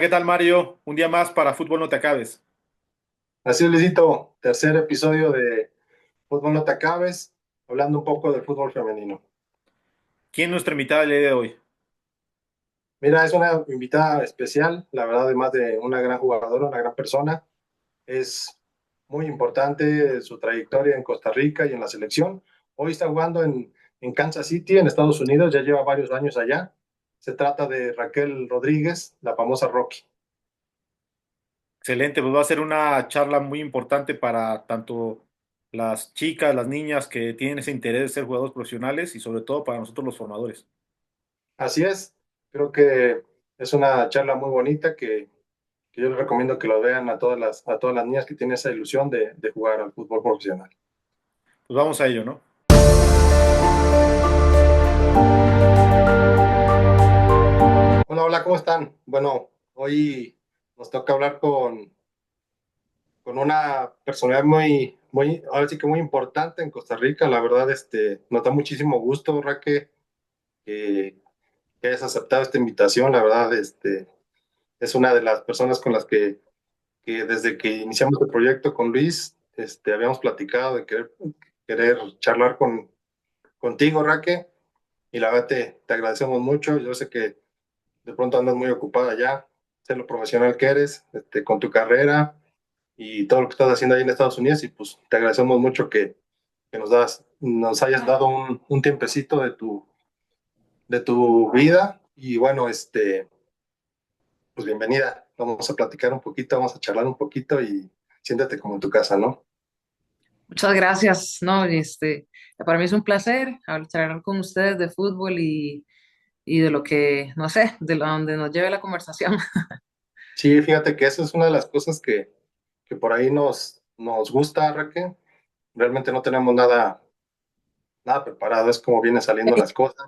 ¿Qué tal, Mario? Un día más para Fútbol No Te Acabes. Así es, Luisito, tercer episodio de Fútbol No Te Acabes, hablando un poco del fútbol femenino. ¿Quién es nuestra invitada el día de hoy? Mira, es una invitada especial, la verdad, además de una gran jugadora, una gran persona. Es muy importante su trayectoria en Costa Rica y en la selección. Hoy está jugando en Kansas City, en Estados Unidos, ya lleva varios años allá. Se trata de Raquel Rodríguez, la famosa Rocky. Excelente, pues va a ser una charla muy importante para tanto las chicas, las niñas que tienen ese interés de ser jugadores profesionales y sobre todo para nosotros los formadores. Así es, creo que es una charla muy bonita que yo les recomiendo que lo vean a todas las niñas que tienen esa ilusión de jugar al fútbol profesional. Pues vamos a ello, ¿no? Hola, hola, ¿cómo están? Bueno, hoy nos toca hablar con una personalidad ahora sí que muy importante en Costa Rica. La verdad, nos da muchísimo gusto, Raque, que, que hayas aceptado esta invitación. La verdad, es una de las personas con las que desde que iniciamos el proyecto con Luis, habíamos platicado de querer charlar contigo, Raque. Y la verdad te agradecemos mucho. Yo sé que de pronto andas muy ocupada ya, sé lo profesional que eres, con tu carrera y todo lo que estás haciendo ahí en Estados Unidos. Y pues te agradecemos mucho que nos hayas dado un tiempecito de tu vida. Y bueno, pues bienvenida. Vamos a platicar un poquito, vamos a charlar un poquito y siéntate como en tu casa, ¿no? Muchas gracias, no, para mí es un placer charlar con ustedes de fútbol y de lo que, no sé, de donde nos lleve la conversación. Sí, fíjate que eso es una de las cosas que por ahí nos gusta, Raquel. Realmente no tenemos nada preparado, es como vienen saliendo las cosas.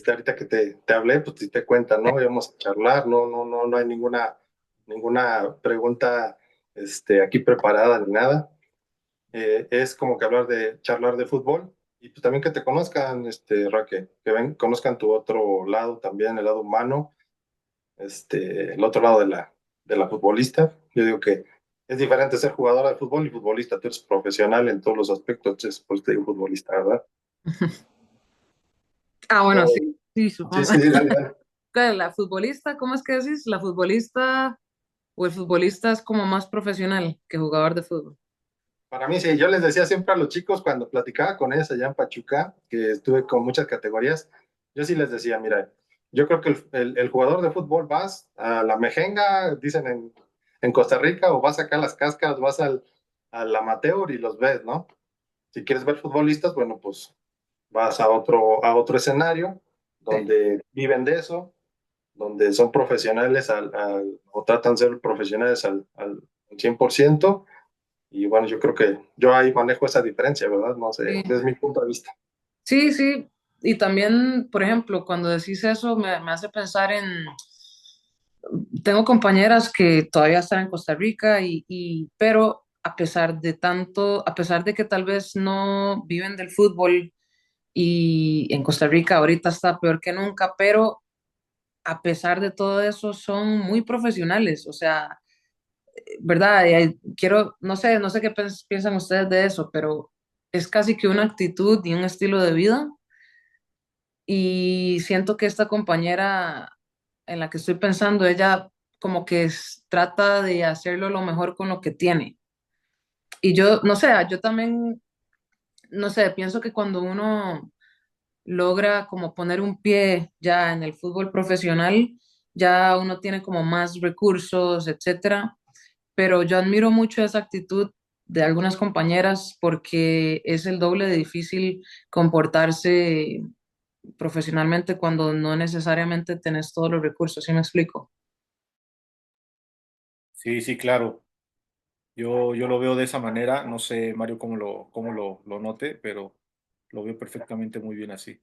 Ahorita que te hablé, pues sí te cuenta, ¿no? Íbamos a charlar, no hay ninguna pregunta aquí preparada ni nada. Es como que charlar de fútbol y pues también que te conozcan, Raque, conozcan tu otro lado también, el lado humano, el otro lado de la futbolista. Yo digo que es diferente ser jugadora de fútbol y futbolista, tú eres profesional en todos los aspectos, entonces pues te digo futbolista, ¿verdad? Ah, bueno, sí, Oh, sí, sí, supongo. sí, dale, dale. La futbolista, ¿cómo es que decís? La futbolista o el futbolista es como más profesional que jugador de fútbol. Para mí, sí, yo les decía siempre a los chicos cuando platicaba con ellos allá en Pachuca, que estuve con muchas categorías, yo sí les decía, mira, yo creo que el jugador de fútbol vas a la mejenga, dicen en Costa Rica, o vas acá a las cascas, al amateur y los ves, ¿no? Si quieres ver futbolistas, bueno, pues vas a otro escenario Sí. donde viven de eso, donde son profesionales o tratan de ser profesionales al 100%. Y bueno, yo creo que yo ahí manejo esa diferencia, ¿verdad? No sé, Sí, desde mi punto de vista. sí, sí. Y también, por ejemplo, cuando decís eso, me hace pensar en, tengo compañeras que todavía están en Costa Rica pero a pesar de tanto, a pesar de que tal vez no viven del fútbol y en Costa Rica ahorita está peor que nunca, pero a pesar de todo eso son muy profesionales, o sea, ¿verdad? Quiero, no sé qué piensan ustedes de eso, pero es casi que una actitud y un estilo de vida y siento que esta compañera en la que estoy pensando, ella como que trata de hacerlo lo mejor con lo que tiene. Y yo, no sé, yo también, no sé, pienso que cuando uno logra como poner un pie ya en el fútbol profesional, ya uno tiene como más recursos, etcétera. Pero yo admiro mucho esa actitud de algunas compañeras porque es el doble de difícil comportarse profesionalmente cuando no necesariamente tenés todos los recursos, ¿sí me explico? Sí, sí, claro. Yo lo veo de esa manera. No sé, Mario, cómo lo note, pero lo veo perfectamente muy bien así.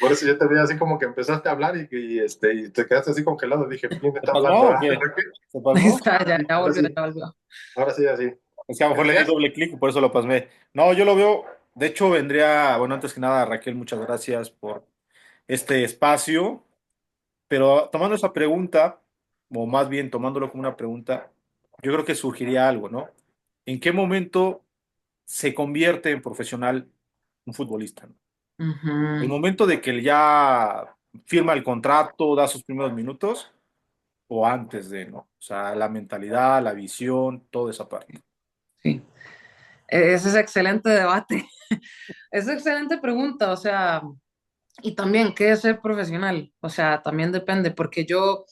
Por eso yo te vi así como que empezaste a hablar y te quedaste así congelado. Dije, ¿quién me ¿Se está pasmó hablando? o Ah, qué? ¿Se pasmó? Ya ahora volvió, sí, ya volvió. ahora sí, así. Es que a lo ¿Me mejor le di decías? doble clic y por eso lo pasmé. No, yo lo veo. De hecho, vendría, bueno, antes que nada, Raquel, muchas gracias por este espacio, pero tomando esa pregunta, o más bien tomándolo como una pregunta, yo creo que surgiría algo, ¿no? ¿En qué momento se convierte en profesional un futbolista? ¿No? ¿El Ujú, momento de que él ya firma el contrato, da sus primeros minutos, o antes de, ¿no? O sea, la mentalidad, la visión, toda esa parte. sí. Ese es excelente debate. Es excelente pregunta, o sea, y también, ¿qué es ser profesional? O sea, también depende, porque yo,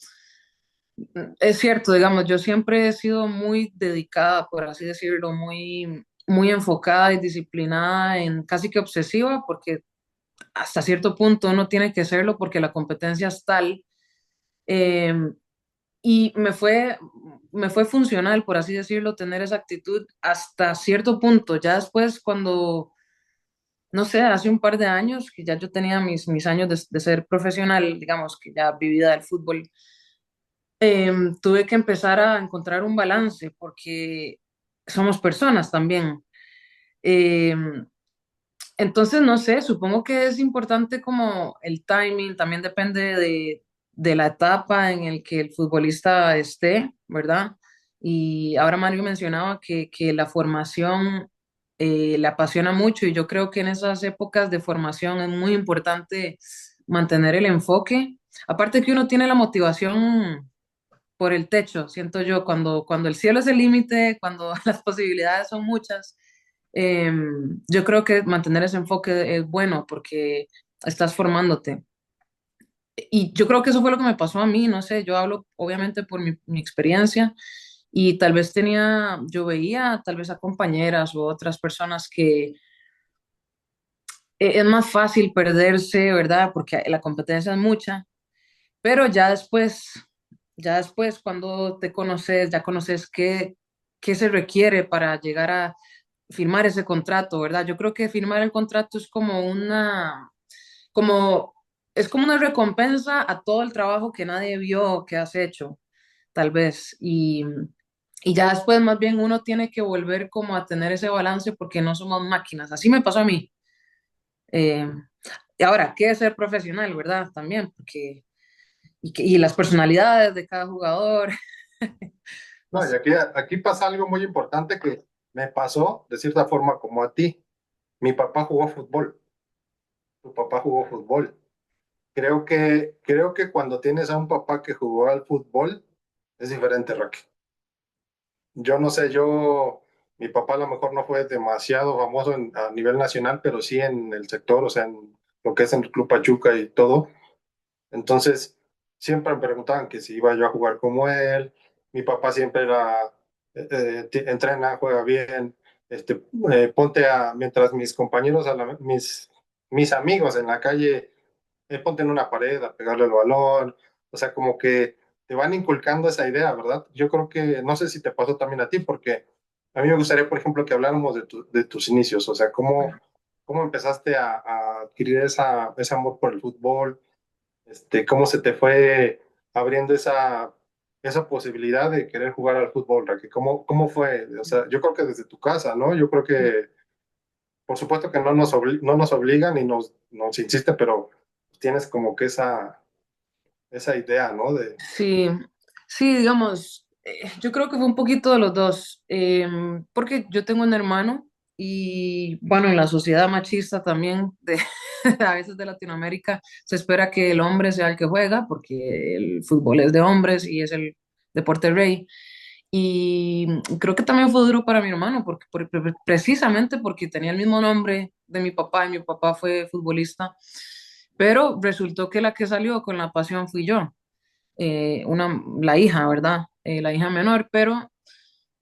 es cierto, digamos, yo siempre he sido muy dedicada, por así decirlo, muy enfocada y disciplinada en casi que obsesiva, porque hasta cierto punto uno tiene que serlo porque la competencia es tal. eh, y me fue funcional, por así decirlo, tener esa actitud hasta cierto punto. Ya después, cuando, no sé, hace un par de años, que ya yo tenía mis años de ser profesional, digamos, que ya vivida del fútbol, tuve que empezar a encontrar un balance porque somos personas también. Em, entonces, no sé, supongo que es importante como el timing, también depende de la etapa en el que el futbolista esté, ¿verdad? Y ahora Mario mencionaba que la formación le apasiona mucho y yo creo que en esas épocas de formación es muy importante mantener el enfoque. Aparte que uno tiene la motivación por el techo, siento yo, cuando el cielo es el límite, cuando las posibilidades son muchas, yo creo que mantener ese enfoque es bueno porque estás formándote. Y yo creo que eso fue lo que me pasó a mí, no sé, yo hablo obviamente por mi experiencia y tal vez yo veía tal vez a compañeras u otras personas que es más fácil perderse, ¿verdad? Porque la competencia es mucha, pero ya después cuando te conoces, ya conoces qué se requiere para llegar a firmar ese contrato, ¿verdad? Yo creo que firmar el contrato es como, es como una recompensa a todo el trabajo que nadie vio que has hecho, tal vez. Y ya después más bien uno tiene que volver como a tener ese balance porque no somos máquinas. Así me pasó a mí. Eh, y ahora, ¿qué es ser profesional, verdad? También, porque y las personalidades de cada jugador. No No, y sé. aquí pasa algo muy importante que me pasó de cierta forma como a ti. Mi papá jugó fútbol, tu papá jugó fútbol. Creo que cuando tienes a un papá que jugó al fútbol, es diferente, Rocky. Yo no sé, mi papá a lo mejor no fue demasiado famoso a nivel nacional, pero sí en el sector, o sea, en lo que es en el Club Pachuca y todo. Entonces, siempre me preguntaban que si iba yo a jugar como él. Mi papá siempre era, entrena, juega bien, este, mientras mis compañeros, mis amigos en la calle, ponte en una pared a pegarle el balón. O sea, como que te van inculcando esa idea, ¿verdad? Yo creo que, no sé si te pasó también a ti, porque a mí me gustaría, por ejemplo, que habláramos de tus inicios, o sea, cómo empezaste a adquirir ese amor por el fútbol, cómo se te fue abriendo esa posibilidad de querer jugar al fútbol, Raquel. ¿Cómo fue? O sea, yo creo que desde tu casa, ¿no? Yo creo que, por supuesto que no nos obligan y nos insiste, pero tienes como que esa idea, ¿no? Sí, sí, digamos, yo creo que fue un poquito de los dos, porque yo tengo un hermano y bueno, en la sociedad machista también a veces de Latinoamérica se espera que el hombre sea el que juega, porque el fútbol es de hombres y es el deporte rey. Y creo que también fue duro para mi hermano, precisamente porque tenía el mismo nombre de mi papá y mi papá fue futbolista, pero resultó que la que salió con la pasión fui yo, la hija, ¿verdad? La hija menor, pero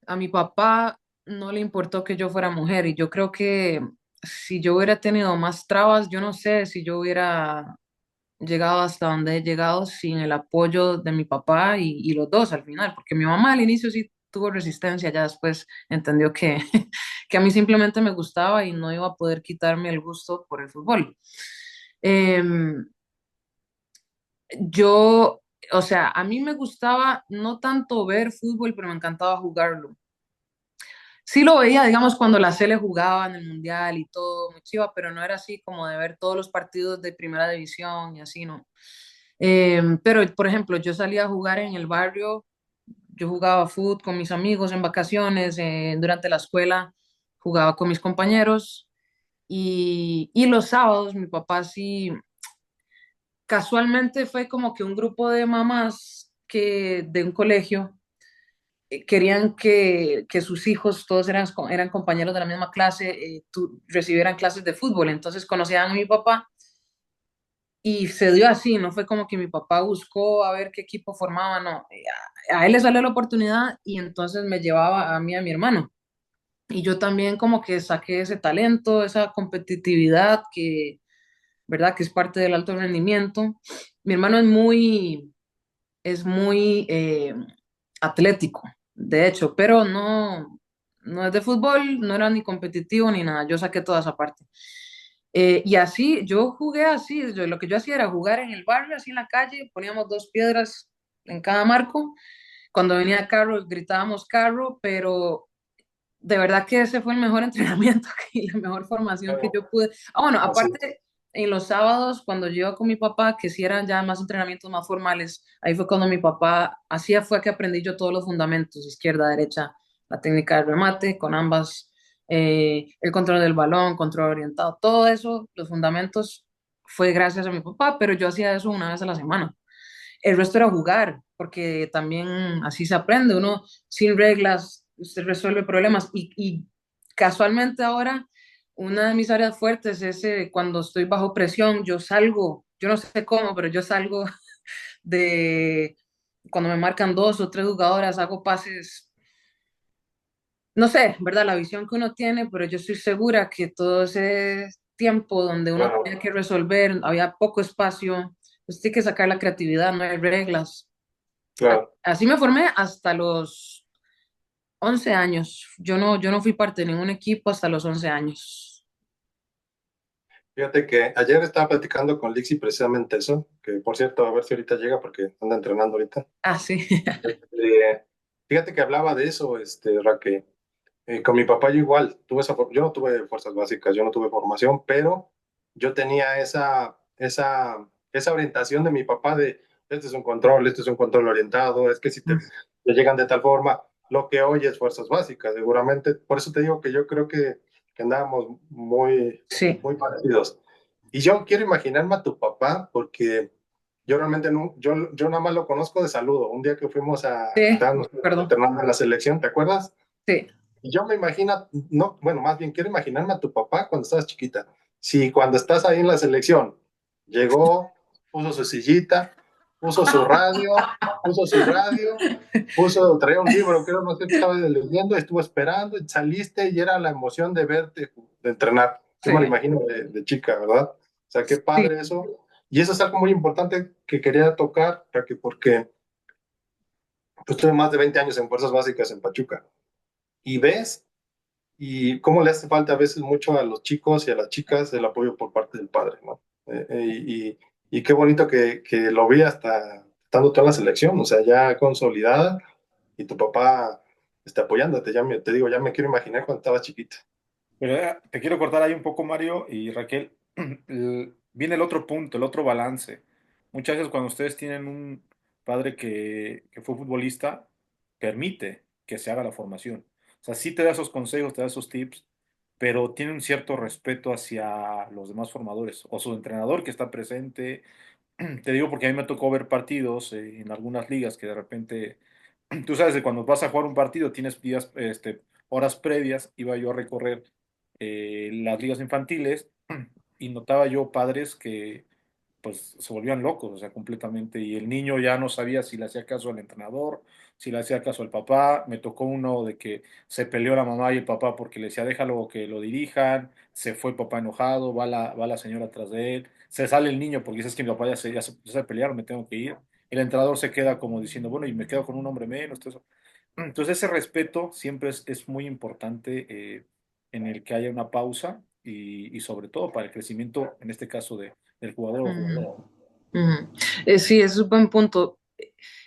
a mi papá no le importó que yo fuera mujer y yo creo que si yo hubiera tenido más trabas, yo no sé si yo hubiera llegado hasta donde he llegado sin el apoyo de mi papá y los dos al final, porque mi mamá al inicio sí tuvo resistencia, ya después entendió que, que a mí simplemente me gustaba y no iba a poder quitarme el gusto por el fútbol. Em, yo, o sea, a mí me gustaba no tanto ver fútbol, pero me encantaba jugarlo. sí lo veía, digamos, cuando la Sele jugaba en el Mundial y todo, muy chiva, pero no era así como de ver todos los partidos de primera división y así, ¿no? Pero, por ejemplo, yo salía a jugar en el barrio, yo jugaba fútbol con mis amigos en vacaciones, durante la escuela jugaba con mis compañeros y los sábados mi papá sí, casualmente fue como que un grupo de mamás que de un colegio querían que sus hijos, todos eran compañeros de la misma clase, recibieran clases de fútbol. Entonces conocían a mi papá y se dio así, no fue como que mi papá buscó a ver qué equipo formaba, no. A él le salió la oportunidad y entonces me llevaba a mí y a mi hermano. Y yo también como que saqué ese talento, esa competitividad que, ¿verdad? Que es parte del alto rendimiento. Mi hermano es muy atlético, de hecho, pero no es de fútbol, no era ni competitivo ni nada, yo saqué toda esa parte. Y así, yo jugué así, lo que yo hacía era jugar en el barrio, así en la calle, poníamos dos piedras en cada marco, cuando venía carro gritábamos carro, pero de verdad que ese fue el mejor entrenamiento y la mejor formación que Claro, yo pude. Ah, bueno, así. aparte, en los sábados, cuando yo iba con mi papá, que sí eran ya más entrenamientos más formales, ahí fue cuando mi papá, hacía fue que aprendí yo todos los fundamentos, izquierda, derecha, la técnica de remate, con ambas, el control del balón, control orientado, todo eso, los fundamentos, fue gracias a mi papá, pero yo hacía eso una vez a la semana. El resto era jugar, porque también así se aprende, uno sin reglas, usted resuelve problemas y casualmente ahora una de mis áreas fuertes es cuando estoy bajo presión, yo salgo, yo no sé cómo, pero yo salgo de cuando me marcan dos o tres jugadoras, hago pases, no sé, ¿verdad? La visión que uno tiene, pero yo estoy segura que todo ese tiempo donde uno Claro, tenía que resolver, había poco espacio, pues tiene que sacar la creatividad, no hay reglas. claro. Así me formé hasta los 11 años. Yo no fui parte de ningún equipo hasta los 11 años. Fíjate que ayer estaba platicando con Lixi precisamente eso, que por cierto, a ver si ahorita llega porque anda entrenando ahorita. Ah, sí. Fíjate que hablaba de eso, Raquel. Con mi papá yo igual, yo no tuve fuerzas básicas, yo no tuve formación, pero yo tenía esa orientación de mi papá de, este es un control orientado, es que si te llegan de tal forma, lo que hoy es fuerzas básicas, seguramente. Por eso te digo que yo creo que andábamos muy, Sí, muy parecidos. Y yo quiero imaginarme a tu papá, porque yo realmente no, yo nada más lo conozco de saludo. Un día que fuimos sí, estábamos perdón. entrenando en la selección, ¿te acuerdas? Sí, Y yo me imagino, no, bueno, más bien quiero imaginarme a tu papá cuando estabas chiquita. Si cuando estás ahí en la selección, llegó, puso su sillita, puso su radio, traía un libro, creo, no sé qué estaba leyendo, estuvo esperando, y saliste y era la emoción de verte, de entrenar. Yo me lo sí, imagino de chica, ¿verdad? O sea, qué sí. padre eso. Y eso es algo muy importante que quería tocar, porque pues, tuve más de 20 años en Fuerzas Básicas en Pachuca. Y ves y cómo le hace falta a veces mucho a los chicos y a las chicas el apoyo por parte del padre, ¿no? Y qué bonito que lo vi hasta estando toda la selección, o sea, ya consolidada y tu papá está apoyándote, te digo, ya me quiero imaginar cuando estaba chiquita. Pero te quiero cortar ahí un poco, Mario y Raquel. Viene el otro punto, el otro balance. Muchas veces cuando ustedes tienen un padre que fue futbolista, permite que se haga la formación. O sea, sí te da esos consejos, te da esos tips, pero tiene un cierto respeto hacia los demás formadores o su entrenador que está presente. Te digo porque a mí me tocó ver partidos en algunas ligas que de repente, tú sabes, de cuando vas a jugar un partido, tienes días, horas previas, iba yo a recorrer las ligas infantiles y notaba yo padres que pues se volvían locos, o sea, completamente, y el niño ya no sabía si le hacía caso al entrenador, si le hacía caso al papá. Me tocó uno de que se peleó la mamá y el papá porque le decía déjalo que lo dirijan, se fue el papá enojado, va la señora atrás de él, se sale el niño porque dice es que mi papá ya se pelearon, me tengo que ir. El entrenador se queda como diciendo, bueno, y me quedo con un hombre menos, todo eso. Entonces ese respeto siempre es muy importante, en el que haya una pausa y sobre todo para el crecimiento, en este caso del jugador o Ujú, jugadora. ujú. Sí, ese es un buen punto.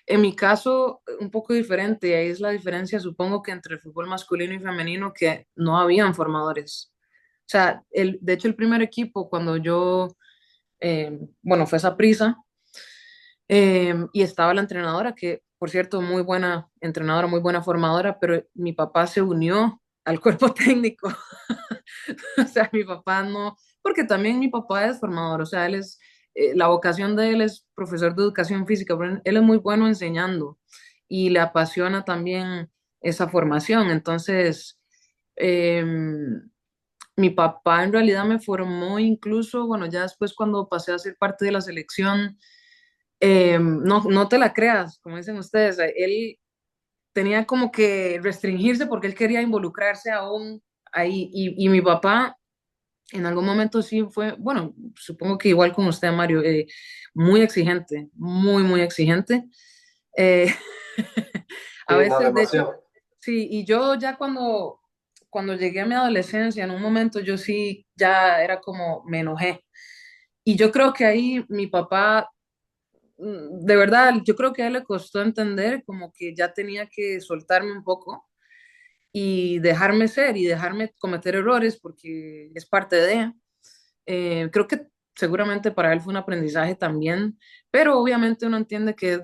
En mi caso, un poco diferente, y ahí es la diferencia, supongo que entre el fútbol masculino y femenino, que no habían formadores. O sea, de hecho, el primer equipo, cuando yo, bueno, fue Saprissa, y estaba la entrenadora, que por cierto, muy buena entrenadora, muy buena formadora, pero mi papá se unió al cuerpo técnico. O sea, mi papá no, porque también mi papá es formador, o sea, la vocación de él es profesor de educación física, pero él es muy bueno enseñando y le apasiona también esa formación. Entonces, eh, mi papá en realidad me formó incluso, bueno, ya después cuando pasé a ser parte de la selección, no, no te la creas, como dicen ustedes, él tenía como que restringirse porque él quería involucrarse aún ahí. Y mi papá en algún momento sí fue, bueno, supongo que igual con usted, Mario, muy exigente, muy, muy exigente. Eh, a Sí, no, veces, de hecho, demasiado. sí, y yo ya cuando llegué a mi adolescencia, en un momento yo sí ya era como, me enojé. Y yo creo que ahí mi papá, de verdad, yo creo que a él le costó entender como que ya tenía que soltarme un poco y dejarme ser y dejarme cometer errores porque es parte de. Creo que seguramente para él fue un aprendizaje también, pero obviamente uno entiende que es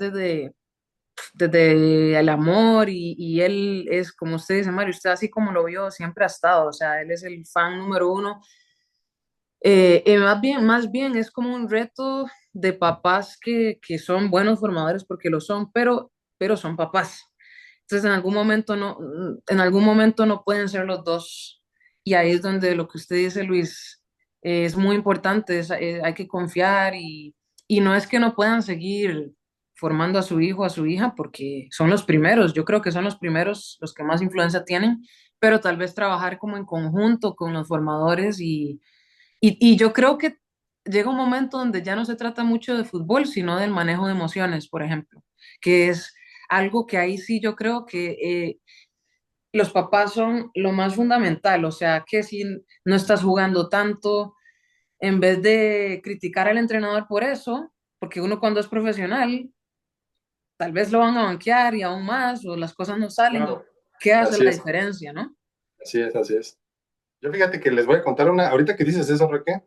desde el amor y él es, como usted dice, Mario, usted así como lo vio, siempre ha estado, o sea, él es el fan número uno. Más bien es como un reto de papás que son buenos formadores porque lo son, pero son papás. Entonces en algún momento no pueden ser los dos. Y ahí es donde lo que usted dice, Luis, es muy importante, hay que confiar y no es que no puedan seguir formando a su hijo, a su hija, porque son los primeros, yo creo que son los primeros los que más influencia tienen, pero tal vez trabajar como en conjunto con los formadores y yo creo que llega un momento donde ya no se trata mucho de fútbol, sino del manejo de emociones, por ejemplo, que es algo que ahí sí yo creo que los papás son lo más fundamental, o sea, que si no estás jugando tanto, en vez de criticar al entrenador por eso, porque uno cuando es profesional, tal vez lo van a banquear y aún más, o las cosas no salen, Claro, ¿qué hace así la es, diferencia, no? así es, así es. Yo fíjate que les voy a contar una, ahorita que dices eso, Reque,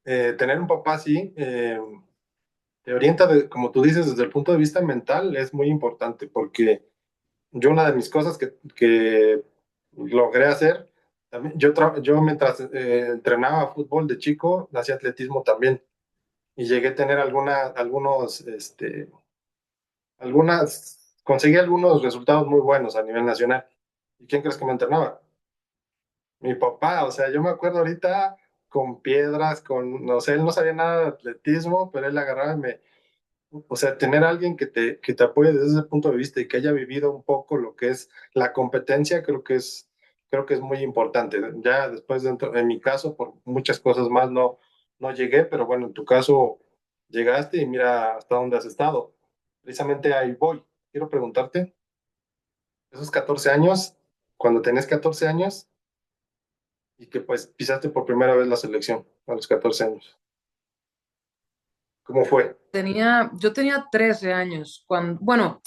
tener un papá así, te orienta, como tú dices, desde el punto de vista mental es muy importante, porque yo una de mis cosas que logré hacer, también, yo mientras entrenaba fútbol de chico, hacía atletismo también, y llegué a tener conseguí algunos resultados muy buenos a nivel nacional. ¿Y quién crees que me entrenaba? Mi papá, o sea, yo me acuerdo ahorita con piedras, no sé, él no sabía nada de atletismo, pero él agarraba y o sea, tener a alguien que te apoye desde ese punto de vista y que haya vivido un poco lo que es la competencia, creo que es muy importante. Ya después, en mi caso, por muchas cosas más no llegué, pero bueno, en tu caso llegaste y mira hasta dónde has estado. Precisamente ahí voy. Quiero preguntarte, esos 14 años, cuando tenías 14 años y que pues pisaste por primera vez la selección a los 14 años, ¿cómo fue? Yo tenía 13 años, cuando, bueno,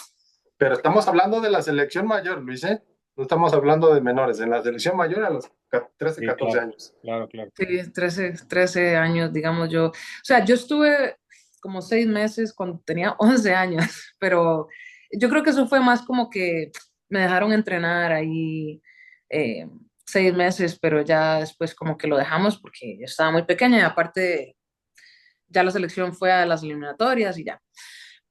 Pero estamos hablando de la selección mayor, Luis, ¿eh? No estamos hablando de menores. En la selección mayor a los 13, Sí, 14 claro, años. claro, claro. sí, trece años, digamos yo. O sea, yo estuve como 6 meses cuando tenía 11 años, pero yo creo que eso fue más como que me dejaron entrenar ahí 6 meses, pero ya después como que lo dejamos porque yo estaba muy pequeña y aparte ya la selección fue a las eliminatorias y ya.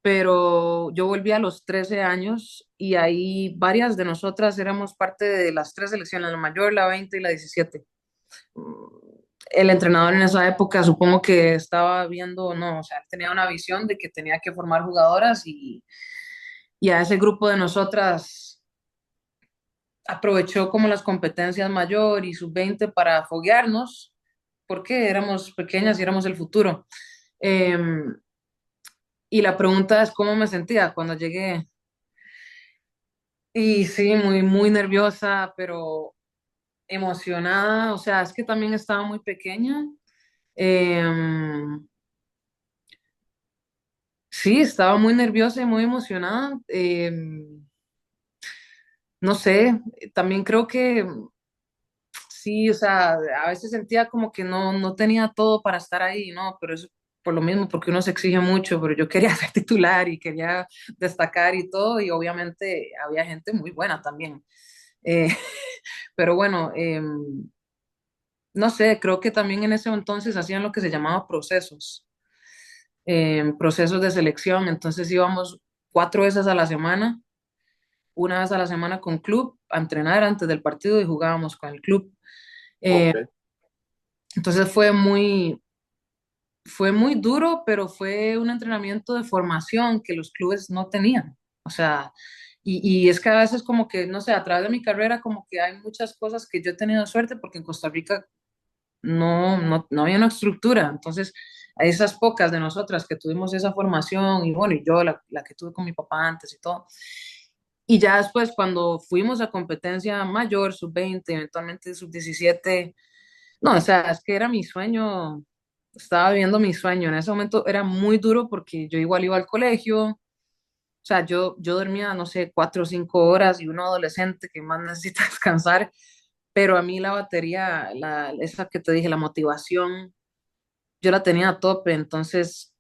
Pero yo volví a los 13 años y ahí varias de nosotras éramos parte de las tres selecciones, la mayor, la 20 y la 17. El entrenador en esa época supongo que estaba viendo, no, o sea, tenía una visión de que tenía que formar jugadoras y a ese grupo de nosotras aprovechó como las competencias mayor y sub-20 para foguearnos, porque éramos pequeñas y éramos el futuro. Eh, y la pregunta es cómo me sentía cuando llegué. Y sí, muy, muy nerviosa, pero emocionada, o sea, es que también estaba muy pequeña. Eh, Sí, estaba muy nerviosa y muy emocionada. No sé, también creo que sí, o sea, a veces sentía como que no tenía todo para estar ahí, ¿no? Pero eso por lo mismo, porque uno se exige mucho, pero yo quería ser titular y quería destacar y todo, y obviamente había gente muy buena también. Eh, pero bueno, no sé, creo que también en ese entonces hacían lo que se llamaba procesos, procesos de selección, entonces íbamos 4 veces a la semana, una vez a la semana con club a entrenar antes del partido y jugábamos con el club. Eh, Ok, entonces fue muy duro, pero fue un entrenamiento de formación que los clubes no tenían. O sea, y es que a veces como que, no sé, a través de mi carrera como que hay muchas cosas que yo he tenido suerte porque en Costa Rica no había una estructura. Entonces, a esas pocas de nosotras que tuvimos esa formación, y bueno, y yo la que tuve con mi papá antes y todo. Y ya después, cuando fuimos a competencia mayor, sub-20 eventualmente sub-17 no, o sea, es que era mi sueño, estaba viviendo mi sueño. En ese momento era muy duro porque yo igual iba al colegio, o sea, yo dormía, no sé, 4 o 5 horas y un adolescente que más necesita descansar, pero a mí la batería, esa que te dije, la motivación, yo la tenía a tope, entonces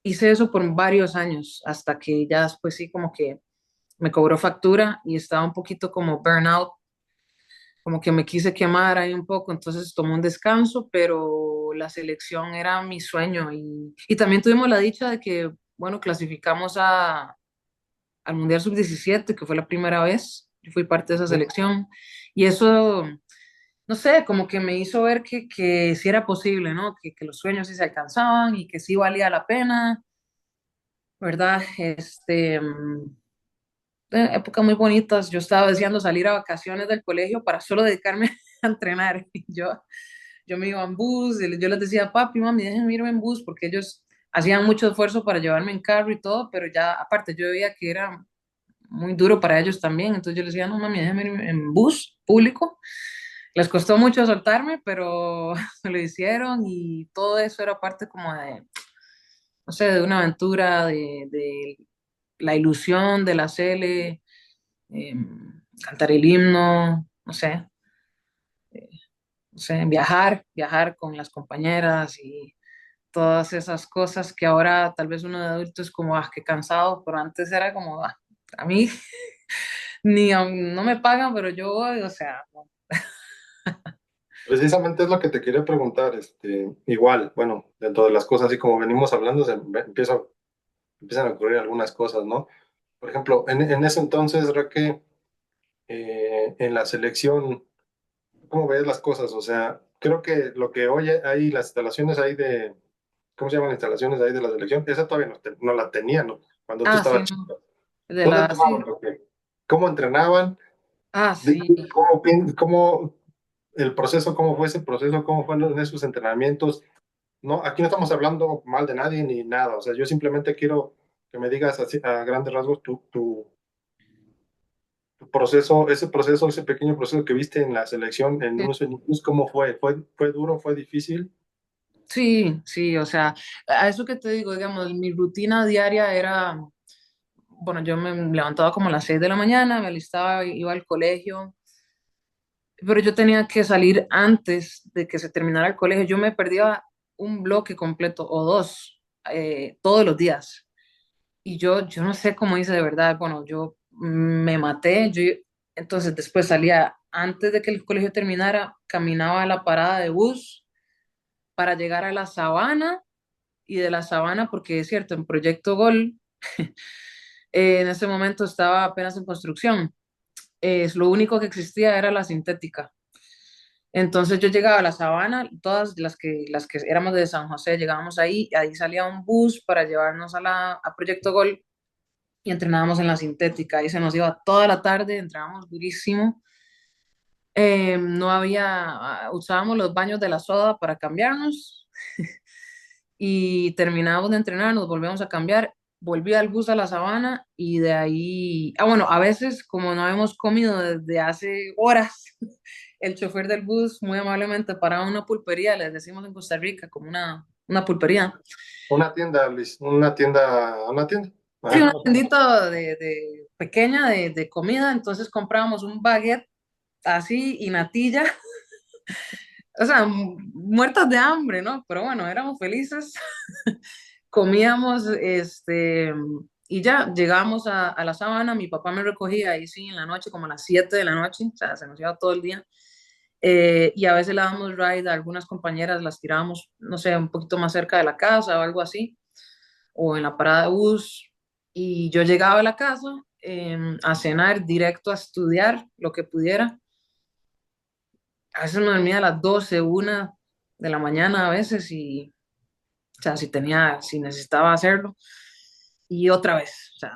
hice eso por varios años, hasta que ya después sí como que me cobró factura y estaba un poquito como burnout, como que me quise quemar ahí un poco, entonces tomé un descanso, pero la selección era mi sueño y también tuvimos la dicha de que, bueno, clasificamos al Mundial Sub-17, que fue la primera vez, yo fui parte de esa sí. selección y eso, no sé, como que me hizo ver que sí era posible, ¿no? Que los sueños sí se alcanzaban y que sí valía la pena, ¿verdad? Épocas muy bonitas. Yo estaba deseando salir a vacaciones del colegio para solo dedicarme a entrenar. Y yo me iba en bus, y yo les decía, papi, mami, déjenme irme en bus, porque ellos hacían mucho esfuerzo para llevarme en carro y todo, pero ya, aparte, yo veía que era muy duro para ellos también. Entonces yo les decía, no, mami, déjenme irme en bus público. Les costó mucho soltarme, pero lo hicieron y todo eso era parte como de, no sé, de una aventura, de la ilusión de la Cele, eh, cantar el himno, no sé, viajar con las compañeras y todas esas cosas que ahora tal vez uno de adulto es como, ah, qué cansado, pero antes era como, ah, a mí no me pagan, pero yo voy, o sea, no. Precisamente es lo que te quería preguntar, igual, bueno, dentro de las cosas, así como venimos hablando, empiezan a ocurrir algunas cosas, ¿no? Por ejemplo, en ese entonces, Raque, en la selección, ¿cómo ves las cosas? O sea, creo que lo que hoy hay, las instalaciones ahí de, ¿cómo se llaman las instalaciones ahí de la selección? Esa todavía no la tenían, ¿no? Cuando tú Ah, sí, estabas no, chico. de ¿Dónde la, entrenaban, sí, Raque? ¿Cómo entrenaban? sí, ¿Cómo el proceso, cómo fue ese proceso, cómo fueron esos entrenamientos? No, aquí no estamos hablando mal de nadie ni nada. O sea, yo simplemente quiero que me digas así, a grandes rasgos tu proceso, ese pequeño proceso que viste en la selección en sí, un sueño, ¿cómo fue? ¿Fue duro? ¿Fue difícil? sí, sí, o sea, a eso que te digo, digamos, mi rutina diaria era, bueno, yo me levantaba como a las 6 de la mañana, me alistaba, iba al colegio, pero yo tenía que salir antes de que se terminara el colegio. Yo me perdía un bloque completo o dos todos los días. Y yo no sé cómo hice de verdad. Bueno, yo me maté. Entonces después salía antes de que el colegio terminara, caminaba a la parada de bus para llegar a la Sabana y de la Sabana, porque es cierto, en Proyecto Gol, en ese momento estaba apenas en construcción. Lo único que existía era la sintética. Entonces yo llegaba a la Sabana, todas las que éramos de San José, llegábamos ahí salía un bus para llevarnos a Proyecto Gol y entrenábamos en la sintética, ahí se nos iba toda la tarde, entrenábamos durísimo. No había, usábamos los baños de la soda para cambiarnos y terminábamos de entrenar, nos volvíamos a cambiar, volví al bus a la Sabana y de ahí, bueno, a veces como no habíamos comido desde hace horas, el chofer del bus muy amablemente paraba en una pulpería, les decimos en Costa Rica, como una pulpería. Una tienda, Luis, una tienda. Sí, Ajá, una tiendita de pequeña de comida, entonces comprábamos un baguette así y natilla, o sea, muertas de hambre, ¿no? Pero bueno, éramos felices, comíamos, y ya, llegábamos a la sabana, mi papá me recogía ahí sí en la noche, como a las 7 de la noche, o sea, se nos iba todo el día, y a veces le dábamos ride a algunas compañeras, las tirábamos, no sé, un poquito más cerca de la casa o algo así, o en la parada de bus, y yo llegaba a la casa a cenar, directo a estudiar lo que pudiera. A veces me dormía a las 12 una de la mañana a veces, y, o sea, si necesitaba hacerlo, y otra vez, o sea,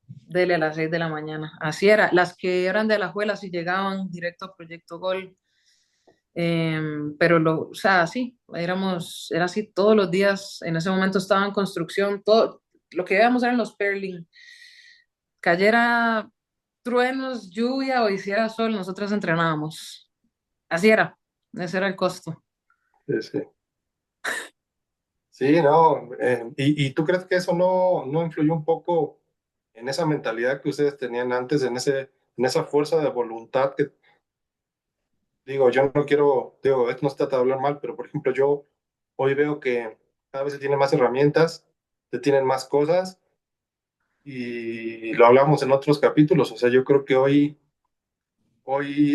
dele a las 6 de la mañana. Así era. Las que eran de la escuela sí llegaban directo a Proyecto Gol, pero o sea, sí, era así todos los días. En ese momento estaba en construcción, todo lo que veíamos eran los Perling. Cayera truenos, lluvia o hiciera sol, nosotros entrenábamos. Así era, ese era el costo. sí, sí. Sí, no. ¿Y tú crees que eso no influyó un poco en esa mentalidad que ustedes tenían antes, en esa fuerza de voluntad que, digo, yo no quiero, digo, esto no se trata de hablar mal, pero por ejemplo, yo hoy veo que cada vez se tienen más herramientas, se tienen más cosas y lo hablamos en otros capítulos. O sea, yo creo que hoy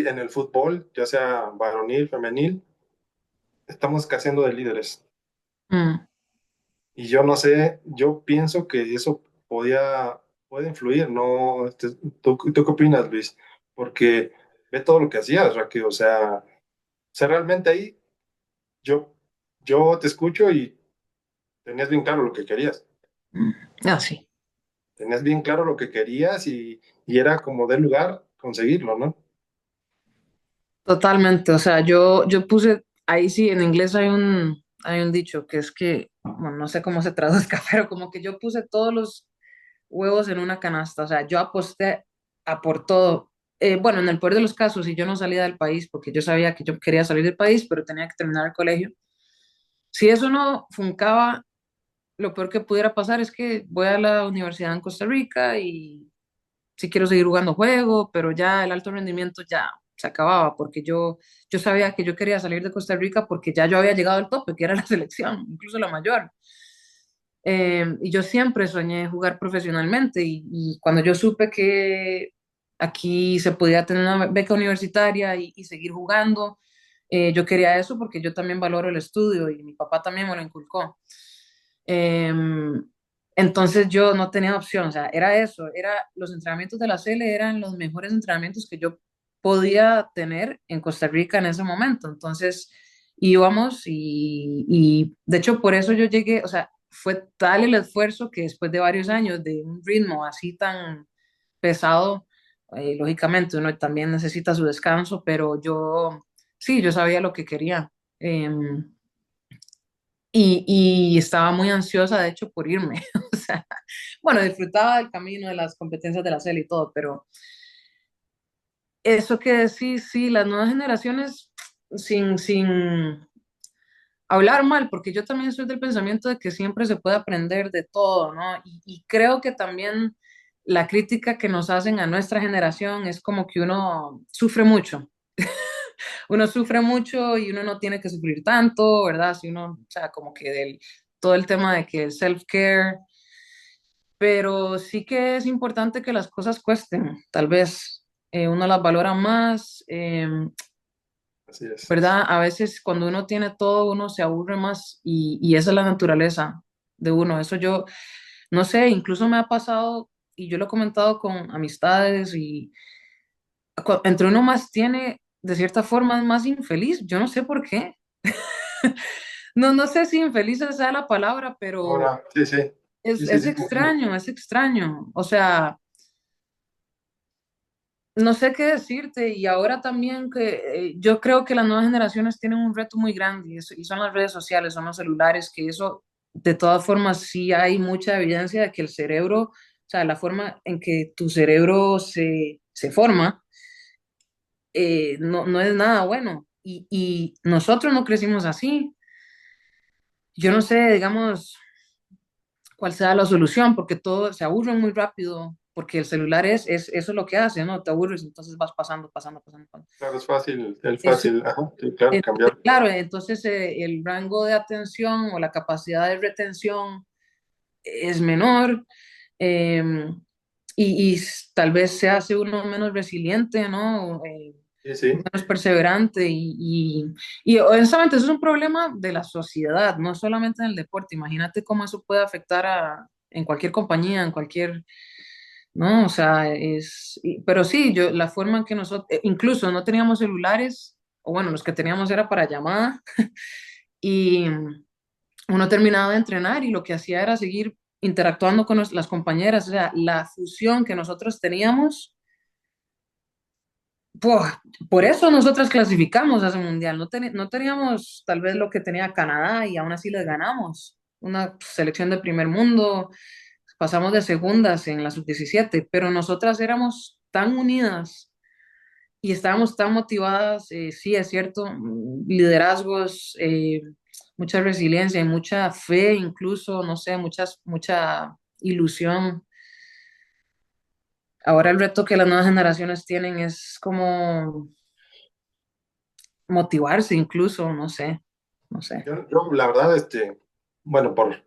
en el fútbol, ya sea varonil, femenil, estamos escaseando de líderes. Mm, Y yo no sé, yo pienso que eso puede influir, ¿no? ¿Tú qué opinas, Luis? Porque ve todo lo que hacías, Raquel. O sea, realmente ahí yo, yo te escucho y tenías bien claro lo que querías. mm, así. Tenías bien claro lo que querías y era como de lugar conseguirlo, ¿no? Totalmente, o sea, yo puse, ahí sí, en inglés hay un dicho que es que, bueno, no sé cómo se traduzca, pero como que yo puse todos los huevos en una canasta, o sea, yo aposté a por todo. Bueno, en el peor de los casos, si yo no salía del país, porque yo sabía que yo quería salir del país, pero tenía que terminar el colegio. Si eso no funcaba, lo peor que pudiera pasar es que voy a la universidad en Costa Rica y sí quiero seguir jugando juego, pero ya el alto rendimiento ya se acababa, porque yo sabía que yo quería salir de Costa Rica porque ya yo había llegado al tope, que era la selección, incluso la mayor. Y yo siempre soñé jugar profesionalmente y cuando yo supe que aquí se podía tener una beca universitaria y seguir jugando, yo quería eso porque yo también valoro el estudio y mi papá también me lo inculcó. Em, entonces yo no tenía opción, o sea, era eso, los entrenamientos de la CL eran los mejores entrenamientos que yo podía tener en Costa Rica en ese momento. Entonces íbamos y de hecho por eso yo llegué, o sea, fue tal el esfuerzo que después de varios años de un ritmo así tan pesado, lógicamente uno también necesita su descanso, pero yo sí, yo sabía lo que quería. Em, y estaba muy ansiosa, de hecho, por irme. O sea, bueno, disfrutaba del camino, de las competencias de la CEL y todo, pero eso que decís, sí, las nuevas generaciones, sin hablar mal, porque yo también soy del pensamiento de que siempre se puede aprender de todo, ¿no? Y creo que también la crítica que nos hacen a nuestra generación es como que uno sufre mucho. Uno sufre mucho y uno no tiene que sufrir tanto, ¿verdad? Si uno, o sea, como que todo el tema de que el self-care, pero sí que es importante que las cosas cuesten, tal vez uno las valora más, Así es. ¿verdad? A veces cuando uno tiene todo, uno se aburre más y esa es la naturaleza de uno. Eso yo, no sé, incluso me ha pasado y yo lo he comentado con amistades y entre uno más tiene, de cierta forma, es más infeliz. Yo no sé por qué. No, no sé si infeliz sea la palabra, pero Ahora, sí, sí. Sí, sí, es sí, te entiendo. extraño, es extraño. O sea, no sé qué decirte y ahora también que yo creo que las nuevas generaciones tienen un reto muy grande y son las redes sociales, son los celulares, que eso de todas formas sí hay mucha evidencia de que el cerebro, o sea, la forma en que tu cerebro se forma, no es nada bueno. Y nosotros no crecimos así. Yo no sé, digamos. cuál sea la solución, porque todo se aburre muy rápido, porque el celular eso es lo que hace, ¿no? Te aburres, entonces vas pasando, pasando, pasando, pasando. Claro, es Es, fácil, ajá, sí, claro, entonces, cambiar. claro, entonces el rango de atención o la capacidad de retención es menor, eh, tal vez se hace uno menos resiliente, ¿no? Sí, sí, Menos perseverante y honestamente eso es un problema de la sociedad, no solamente en el deporte. Imagínate cómo eso puede afectar en cualquier compañía, en cualquier, ¿no? O sea, pero sí, la forma en que nosotros, incluso no teníamos celulares, o bueno, los que teníamos era para llamada, y uno terminaba de entrenar y lo que hacía era seguir interactuando con las compañeras, o sea, la fusión que nosotros teníamos. Buah, por sí. eso nosotras clasificamos a ese mundial. No teníamos tal vez lo que tenía Canadá y aún así les ganamos. Una selección de primer mundo, pasamos de segundas en la sub-17, pero nosotras éramos tan unidas y estábamos tan motivadas. Sí, es cierto, liderazgos, mucha resiliencia y mucha fe, incluso, no sé, mucha ilusión. Ahora el reto que las nuevas generaciones tienen es como motivarse incluso, no sé, no sé. La verdad, bueno, por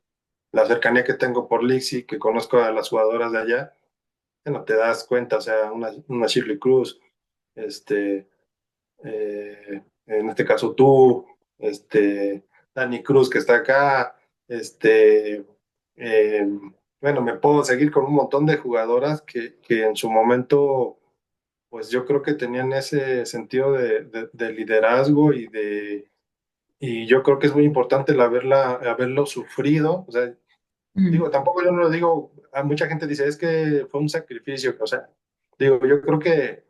la cercanía que tengo por Lixi, que conozco a las jugadoras de allá, bueno, te das cuenta, o sea, una Shirley Cruz, este, en este caso tú, Dani Cruz que está acá, eh, bueno, me puedo seguir con un montón de jugadoras que en su momento, pues yo creo que tenían ese sentido de liderazgo y yo creo que es muy importante haberlo sufrido, o sea, Ujú, digo, tampoco yo no lo digo, a mucha gente dice, es que fue un sacrificio, o sea, digo, yo creo que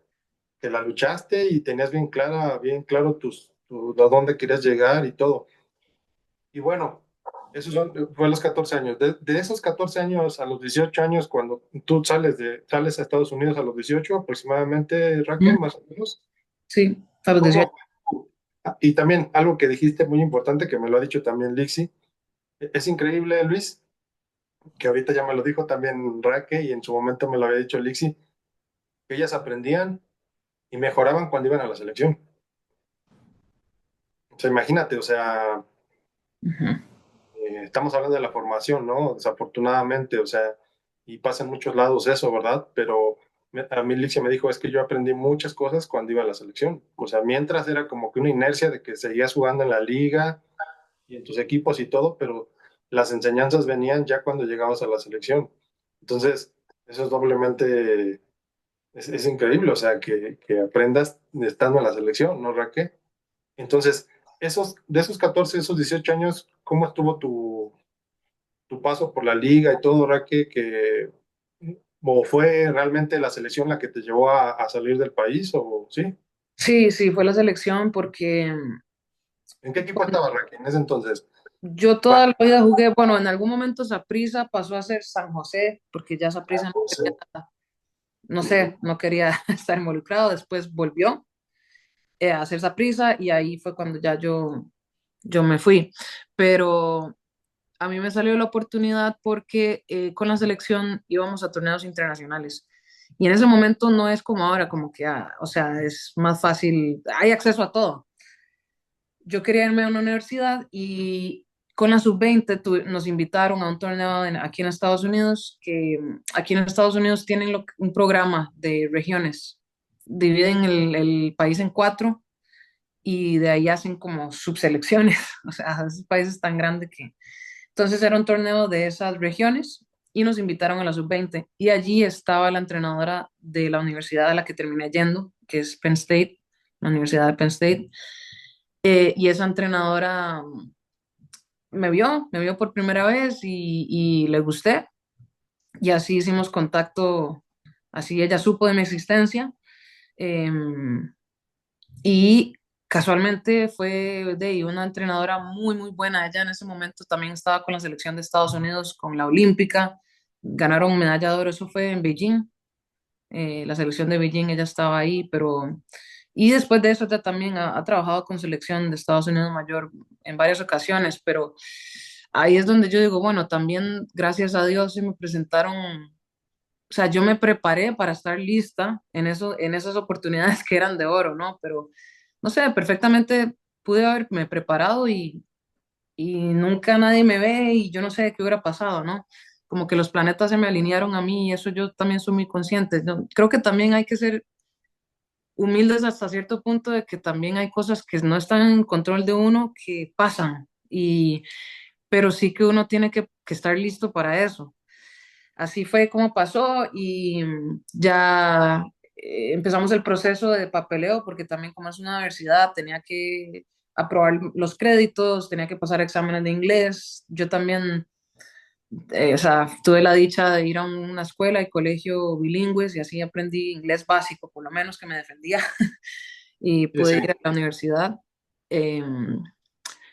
la luchaste y tenías bien claro a dónde querías llegar y todo. Y bueno, fue a los 14 años. De esos 14 años a los 18 años, cuando tú sales a Estados Unidos a los 18 aproximadamente, ujú. Raquel, más o menos, Sí, a los 18. ¿cómo? Y también algo que dijiste muy importante, que me lo ha dicho también Lixi, es increíble, Luis, que ahorita ya me lo dijo también Raquel y en su momento me lo había dicho Lixi, que ellas aprendían y mejoraban cuando iban a la selección. O sea, imagínate, o sea, Ujú. estamos hablando de la formación, ¿no? Desafortunadamente, o sea, y pasa en muchos lados eso, ¿verdad? Pero a mí Lixia me dijo, es que yo aprendí muchas cosas cuando iba a la selección. O sea, mientras era como que una inercia de que seguías jugando en la liga y en tus equipos y todo, pero las enseñanzas venían ya cuando llegabas a la selección. Entonces, eso es doblemente, es increíble, o sea, que aprendas estando en la selección, ¿no, Raquel? Entonces, de esos 14 esos 18 años, ¿cómo estuvo tu paso por la liga y todo, Raque, o fue realmente la selección la que te llevó a salir del país, o sí? Sí, sí, fue la selección porque ¿En qué equipo estaba Raque en ese entonces? yo ¿Cuál? toda la vida jugué, bueno, en algún momento Saprissa pasó a ser San José, porque ya Saprissa no No sé. quería, no sé, no quería estar involucrado, después volvió a hacer Saprissa y ahí fue cuando ya yo me fui. Pero a mí me salió la oportunidad porque con la selección íbamos a torneos internacionales. Y en ese momento no es como ahora, como que, o sea, es más fácil, hay acceso a todo. Yo quería irme a una universidad y con la sub-20 nos invitaron a un torneo aquí en Estados Unidos, que aquí en Estados Unidos tienen un programa de regiones. Dividen el país en cuatro y de ahí hacen como subselecciones. O sea, ese país es tan grande que entonces era un torneo de esas regiones y nos invitaron a la sub-20 y allí estaba la entrenadora de la universidad a la que terminé yendo, que es Penn State, la Universidad de Penn State, y esa entrenadora me vio por primera vez y le gusté y así hicimos contacto, así ella supo de mi existencia eh, y casualmente fue de ahí una entrenadora muy, muy buena. Ella en ese momento también estaba con la selección de Estados Unidos, con la Olímpica. Ganaron medalla de oro, eso fue en Beijing. La selección de Beijing, ella estaba ahí, pero... Y después de eso, ella también ha trabajado con selección de Estados Unidos mayor en varias ocasiones, pero ahí es donde yo digo, bueno, también gracias a Dios se me presentaron, o sea, yo me preparé para estar lista en eso, en esas oportunidades que eran de oro, ¿no? Pero, no sé, perfectamente pude haberme preparado y nunca nadie me ve y yo no sé qué hubiera pasado, ¿no? Como que los planetas se me alinearon a mí y eso yo también soy muy consciente. Yo creo que también hay que ser humildes hasta cierto punto de que también hay cosas que no están en control de uno que pasan y pero sí que uno tiene que estar listo para eso. Así fue como pasó y ya empezamos el proceso de papeleo porque también como es una universidad tenía que aprobar los créditos, tenía que pasar exámenes de inglés. Yo también, o sea, tuve la dicha de ir a una escuela y colegio bilingües y así aprendí inglés básico, por lo menos que me defendía y Sí, pude sí. ir a la universidad. Em,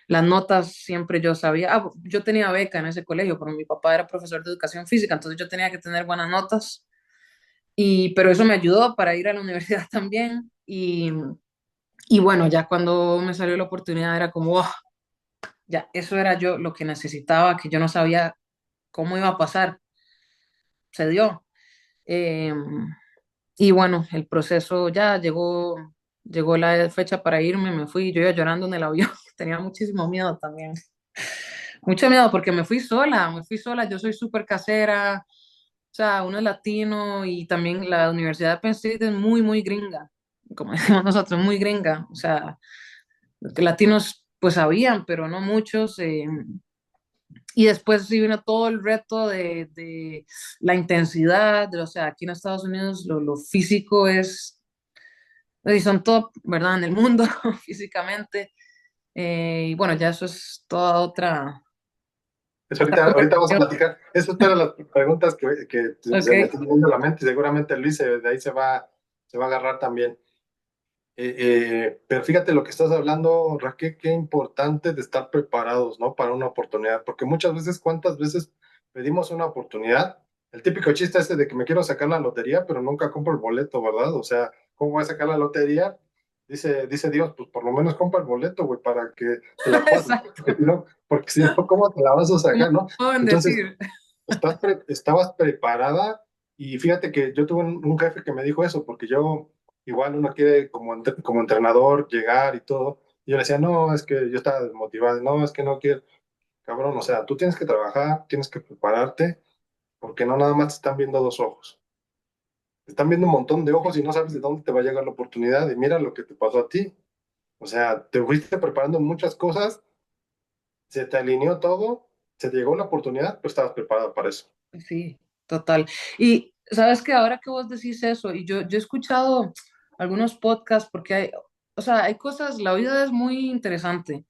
las notas siempre yo sabía, yo tenía beca en ese colegio, pero mi papá era profesor de educación física, entonces yo tenía que tener buenas notas, pero eso me ayudó para ir a la universidad también. Y bueno, ya cuando me salió la oportunidad era como, "Oh, ya, eso era yo lo que necesitaba, que yo no sabía cómo iba a pasar, se dio. Eh, y bueno, el proceso ya llegó la fecha para irme, me fui, yo iba llorando en el avión, tenía muchísimo miedo también. Mucho miedo porque me fui sola, yo soy súper casera, o sea, uno es latino y también la Universidad de Penn State es muy, muy gringa, como decimos nosotros, muy gringa, o sea, latinos pues habían, pero no muchos, y después sí vino todo el reto de la intensidad, o sea, aquí en Estados Unidos lo físico es, y son top, ¿verdad? En el mundo, físicamente, y bueno, ya eso es toda Pues otra ahorita vamos a conversación. platicar. Esas fueron las preguntas que se me Ok. están viniendo a la mente y seguramente Luis de ahí se va a agarrar también. Pero fíjate lo que estás hablando, Raquel, qué importante de estar preparados, ¿no? Para una oportunidad, porque muchas veces, ¿cuántas veces pedimos una oportunidad? El típico chiste este de que me quiero sacar la lotería, pero nunca compro el boleto, ¿verdad? O sea, ¿cómo voy a sacar la lotería? Dice Dios, pues por lo menos compra el boleto, güey, para que te la puedas, Exacto. porque si no, ¿cómo te la vas a ¿Cómo sacar, no? pueden Entonces, decir? estabas preparada y fíjate que yo tuve un jefe que me dijo eso, porque yo igual uno quiere como entrenador llegar y todo. Y yo le decía, no, es que yo estaba desmotivado, no, es que no quiero, cabrón, o sea, tú tienes que trabajar, tienes que prepararte, porque no nada más te están viendo dos ojos, te están viendo un montón de ojos y no sabes de dónde te va a llegar la oportunidad. Y mira lo que te pasó a ti. O sea, te fuiste preparando muchas cosas, se te alineó todo, se te llegó la oportunidad, pero estabas preparado para eso. Sí, total. Y sabes que ahora que vos decís eso, y yo he escuchado algunos podcasts porque hay, o sea, hay cosas, la vida es muy interesante,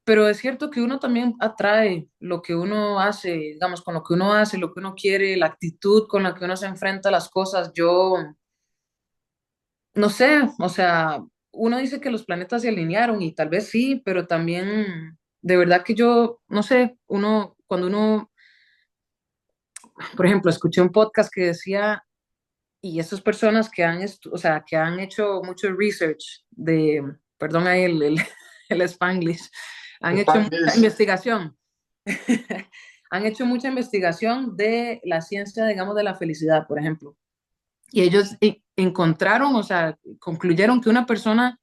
pero es cierto que uno también atrae lo que uno hace, digamos, con lo que uno hace, lo que uno quiere, la actitud con la que uno se enfrenta a las cosas. Yo no sé, o sea, uno dice que los planetas se alinearon y tal vez sí, pero también, de verdad que yo, no sé, cuando uno, por ejemplo, escuché un podcast que decía, y estas personas que o sea, que han hecho mucho research perdón ahí el Spanglish, han hecho mucha Spanglish. investigación, han hecho mucha investigación de la ciencia, digamos, de la felicidad, por ejemplo. Y ellos encontraron, o sea, concluyeron que una persona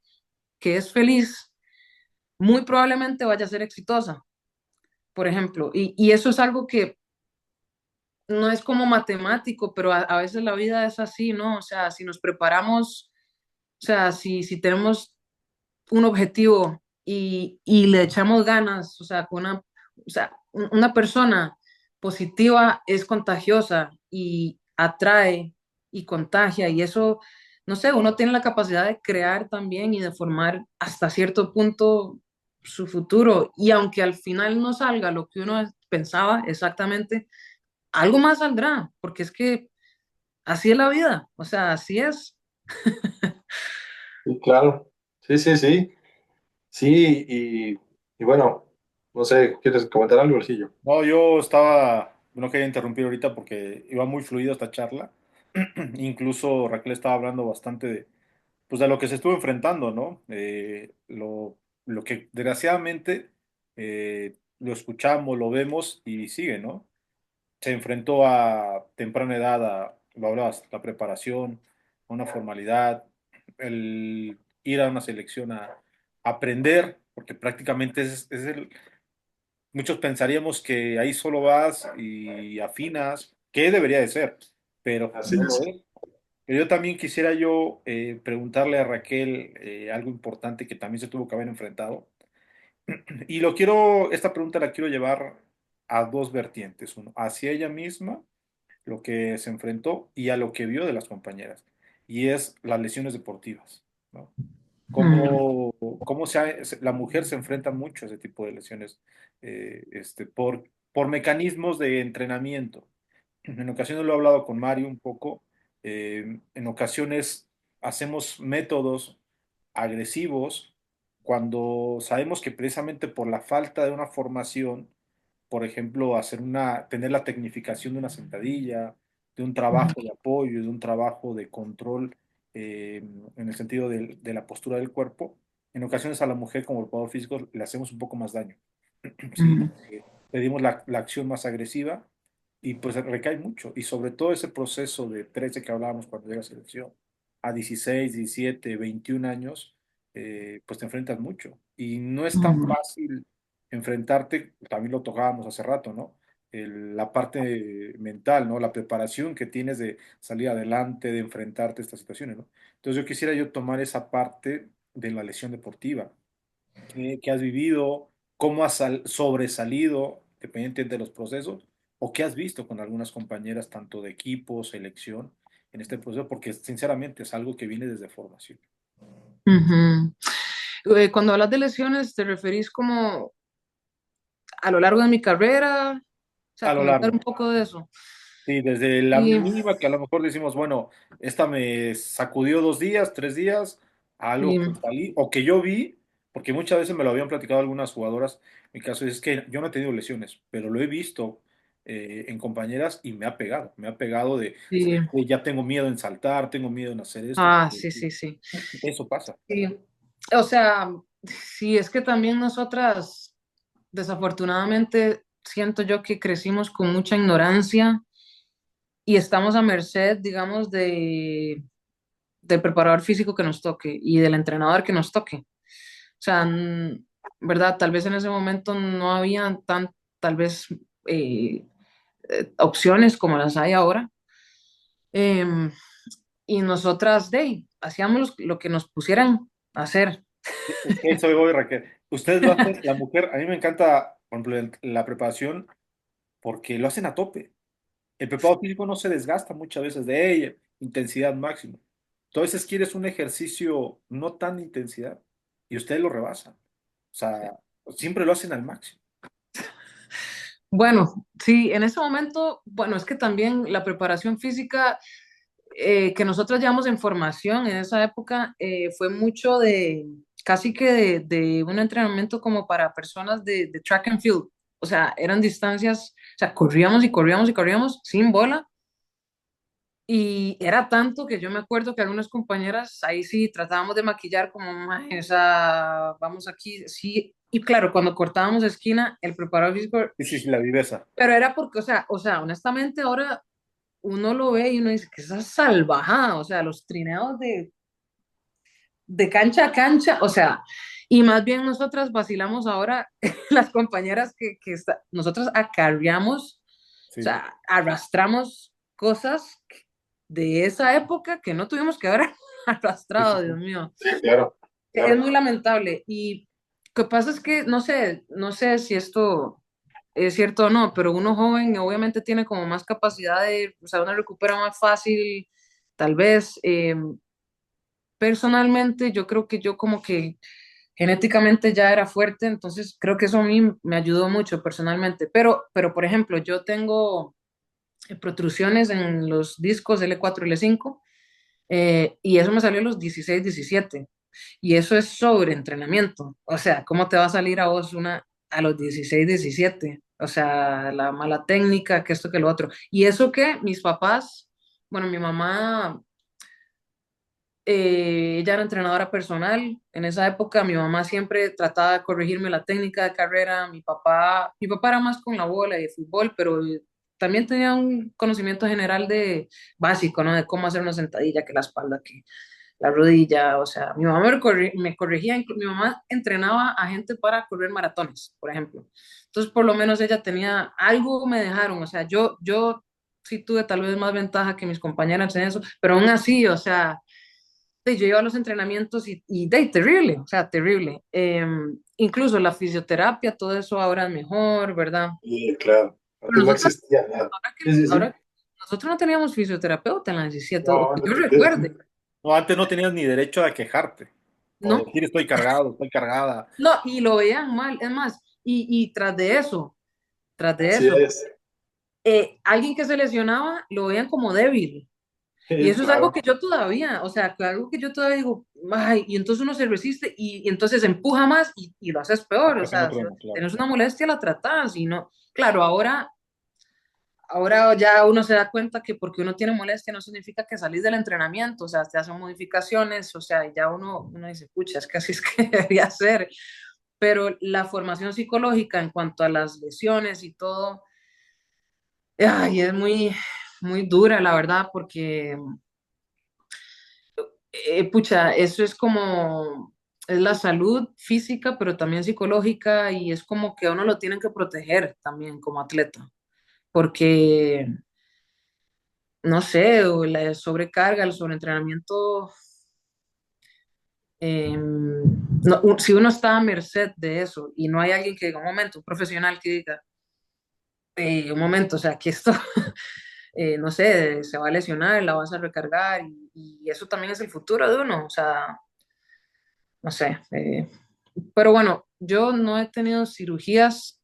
que es feliz muy probablemente vaya a ser exitosa, por ejemplo. Y eso es algo que no es como matemático, pero a veces la vida es así, ¿no? O sea, si nos preparamos, o sea, si tenemos un objetivo y le echamos ganas, o sea, o sea, una persona positiva es contagiosa y atrae y contagia y eso, no sé, uno tiene la capacidad de crear también y de formar hasta cierto punto su futuro y aunque al final no salga lo que uno pensaba exactamente, algo más saldrá, porque es que así es la vida, o sea, así es. Sí, claro. Sí, sí, sí. Sí, y bueno, no sé, ¿quieres comentar algo, Gillo? No, yo estaba, no quería interrumpir ahorita porque iba muy fluido esta charla. Incluso Raquel estaba hablando bastante de, pues, de lo que se estuvo enfrentando, ¿no? Lo que desgraciadamente lo escuchamos, lo vemos y sigue, ¿no? Se enfrentó a temprana edad a, lo hablabas, la preparación, a una formalidad, el ir a una selección a aprender, porque prácticamente muchos pensaríamos que ahí solo vas y afinas, que debería de ser, pero Así no lo es. es. Pero yo también quisiera yo preguntarle a Raquel algo importante que también se tuvo que haber enfrentado. Y esta pregunta la quiero llevar a dos vertientes, uno, hacia ella misma, lo que se enfrentó, y a lo que vio de las compañeras, y es las lesiones deportivas, ¿no? Mm, La mujer se enfrenta mucho a ese tipo de lesiones por mecanismos de entrenamiento. En ocasiones lo he hablado con Mario un poco. En ocasiones hacemos métodos agresivos cuando sabemos que precisamente por la falta de una formación, por ejemplo, tener la tecnificación de una sentadilla, de un mm, trabajo de apoyo, de un trabajo de control eh, en el sentido de la postura del cuerpo, en ocasiones a la mujer como preparador físico le hacemos un poco más daño. Sí, mm, pedimos la acción más agresiva y pues recae mucho. Y sobre todo ese proceso de 13 que hablábamos cuando llega a selección, a 16 17 21 años, pues te enfrentas mucho. Y no es tan mm, fácil enfrentarte, también lo tocábamos hace rato, ¿no? La parte mental, ¿no? La preparación que tienes de salir adelante, de enfrentarte a estas situaciones, ¿no? Entonces yo quisiera yo tomar esa parte de la lesión deportiva qué has vivido, cómo has sobresalido, dependiente de los procesos, o qué has visto con algunas compañeras, tanto de equipo, selección, en este proceso, porque sinceramente es algo que viene desde formación. ujú. Cuando hablas de lesiones, ¿te referís como a lo largo de mi carrera? O sea, A lo comentar un largo. poco de eso. Sí, desde la Y, mínima que a lo mejor decimos, bueno, esta me sacudió 2 días, 3 días, a algo y, que salí, o que yo vi, porque muchas veces me lo habían platicado algunas jugadoras, mi caso es que yo no he tenido lesiones, pero lo he visto en compañeras y me ha pegado y- de ya tengo miedo en saltar, tengo miedo en hacer esto, ah, porque sí, sí, sí. eso pasa. Sí. O sea, sí, es que también nosotras, desafortunadamente, siento yo que crecimos con mucha ignorancia y estamos a merced, digamos, del preparador físico que nos toque y del entrenador que nos toque. O sea, ¿verdad? Tal vez en ese momento no había tal vez, eh, opciones como las hay ahora. Em, y nosotras, hacíamos lo que nos pusieran a hacer. Es que eso voy, Raquel. Ustedes lo hacen, la mujer, a mí me encanta, por ejemplo, la preparación, porque lo hacen a tope. El preparado físico no se desgasta muchas veces de ella, intensidad máxima. Entonces quieres un ejercicio no tan de intensidad y ustedes lo rebasan. O sea, siempre lo hacen al máximo. Bueno, sí, en ese momento, bueno, es que también la preparación física que nosotros llevamos en formación en esa época fue mucho casi que de un entrenamiento como para personas de track and field. O sea, eran distancias, o sea, corríamos y corríamos y corríamos sin bola. Y era tanto que yo me acuerdo que algunas compañeras ahí sí tratábamos de maquillar como, "Mae, esa, vamos aquí, sí". Y claro, cuando cortábamos esquina, el preparador físico, Sí, sí, sí, la viveza. pero era porque, o sea, honestamente ahora uno lo ve y uno dice que esa salvajada, o sea, los trineos de cancha a cancha, o sea, y más bien nosotras vacilamos ahora, las compañeras nosotros acarreamos, o Sí, sea, arrastramos cosas de esa época que no tuvimos que haber sí, sí, arrastrado, Dios sí. mío. Sí, claro, Es claro. muy lamentable. Y lo que pasa es que, no sé si esto es cierto o no, pero uno joven obviamente tiene como más capacidad o sea, uno recupera más fácil, tal vez. Personalmente, yo creo que yo como que genéticamente ya era fuerte, entonces creo que eso a mí me ayudó mucho personalmente. Pero por ejemplo, yo tengo protrusiones en los discos L4 y L5 y eso me salió a los 16 17 y eso es sobre entrenamiento. O sea, ¿cómo te va a salir a vos una a los 16 17? O sea, la mala técnica, que esto, que lo otro. Y eso que mis papás, bueno, mi mamá Ella era entrenadora personal. En esa época mi mamá siempre trataba de corregirme la técnica de carrera. Mi papá era más con la bola y el fútbol, pero también tenía un conocimiento general de básico, ¿no? De cómo hacer una sentadilla, que la espalda, que la rodilla. O sea, mi mamá me corregía. Mi mamá entrenaba a gente para correr maratones, por ejemplo. Entonces, por lo menos ella tenía algo, me dejaron. O sea, yo sí tuve tal vez más ventaja que mis compañeras en eso, pero aún así, o sea yo iba a los entrenamientos terrible, o sea, terrible. Incluso la fisioterapia, todo eso ahora es mejor, ¿verdad? Sí, claro. Pero Antes no existía nada. Sí, sí, sí. ahora nosotros no teníamos fisioterapeuta en la 17, o No, que no yo te crees. recuerde, No, antes no tenías ni derecho a quejarte o ¿no? decir estoy cargado, estoy cargada. No, y lo veían mal, es más, y tras de Así eso, es. alguien que se lesionaba lo veían como débil. Y Sí, eso es algo claro. que yo todavía, o sea, que algo que yo todavía digo, ay, y entonces uno se resiste y entonces empuja más y lo haces peor, o Hasta que no sea, si truena, claro. tienes una molestia la tratas y no, claro, ahora ya uno se da cuenta que porque uno tiene molestia no significa que salís del entrenamiento, o sea, te hacen modificaciones, o sea, y ya uno dice, pucha, es que así es que debería ser, pero la formación psicológica en cuanto a las lesiones y todo, ay, es muy dura, la verdad, porque pucha, eso es como, es la salud física, pero también psicológica, y es como que a uno lo tienen que proteger también como atleta, porque, no sé, o la sobrecarga, el sobreentrenamiento, si uno está a merced de eso y no hay alguien que diga, un momento, un profesional que diga, un momento, o sea, que esto, no sé, se va a lesionar, la vas a recargar, y eso también es el futuro de uno, o sea, no sé. Pero bueno, yo no he tenido cirugías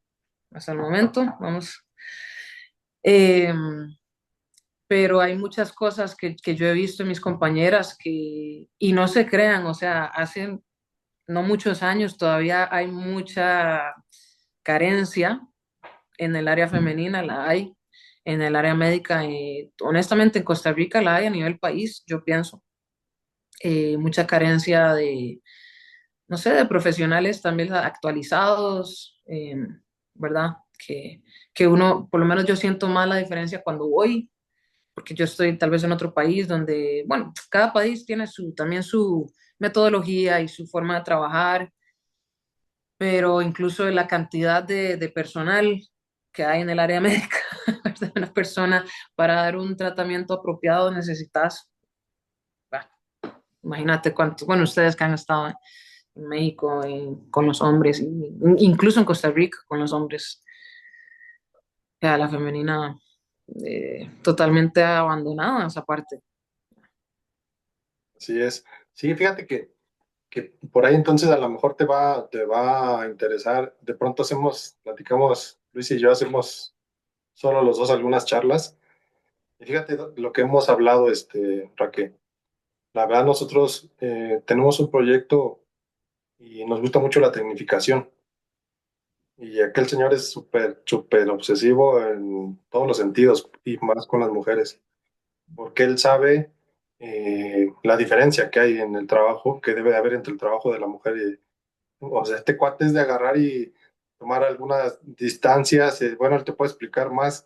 hasta el momento, vamos. Eh, pero hay muchas cosas que yo he visto en mis compañeras y no se crean, o sea, hace no muchos años todavía hay mucha carencia en el área femenina, la hay. En el área médica, honestamente en Costa Rica la hay a nivel país, yo pienso. Mucha carencia de, no sé, de profesionales también actualizados, ¿verdad? Que uno, por lo menos yo siento más la diferencia cuando voy, porque yo estoy tal vez en otro país donde, bueno, cada país tiene también su metodología y su forma de trabajar, pero incluso la cantidad de personal que hay en el área médica, ¿verdad? Una persona para dar un tratamiento apropiado necesitas, bah, imagínate cuántos, bueno, ustedes que han estado en México con los hombres, incluso en Costa Rica con los hombres, a la femenina totalmente abandonada esa parte. Así es. Sí, fíjate que por ahí entonces a lo mejor te va a interesar. De pronto platicamos, Luis y yo hacemos solo los dos algunas charlas. Y fíjate lo que hemos hablado, Raquel. La verdad, nosotros tenemos un proyecto y nos gusta mucho la tecnificación. Y aquel señor es súper, súper obsesivo en todos los sentidos y más con las mujeres, porque él sabe la diferencia que hay en el trabajo, que debe de haber entre el trabajo de la mujer y, o sea, este cuate es de agarrar y tomar algunas distancias, bueno, él te puede explicar más,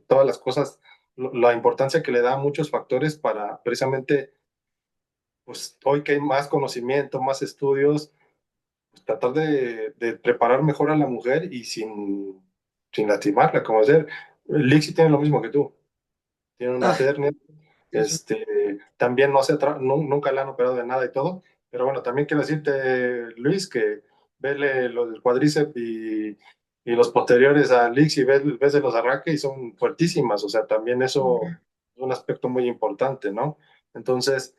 todas las cosas, la importancia que le da a muchos factores para precisamente, pues hoy que hay más conocimiento, más estudios, pues, tratar de preparar mejor a la mujer y sin lastimarla, como hacer. Lixi tiene lo mismo que tú, tiene una Ah, hernia. Dios También no nunca le han operado de nada y todo, pero bueno, también quiero decirte, Luis, que vele los del cuádriceps y los posteriores a Lix y ves de los arranques y son fuertísimas, o sea, también eso mío. es un aspecto muy importante, ¿no? Entonces,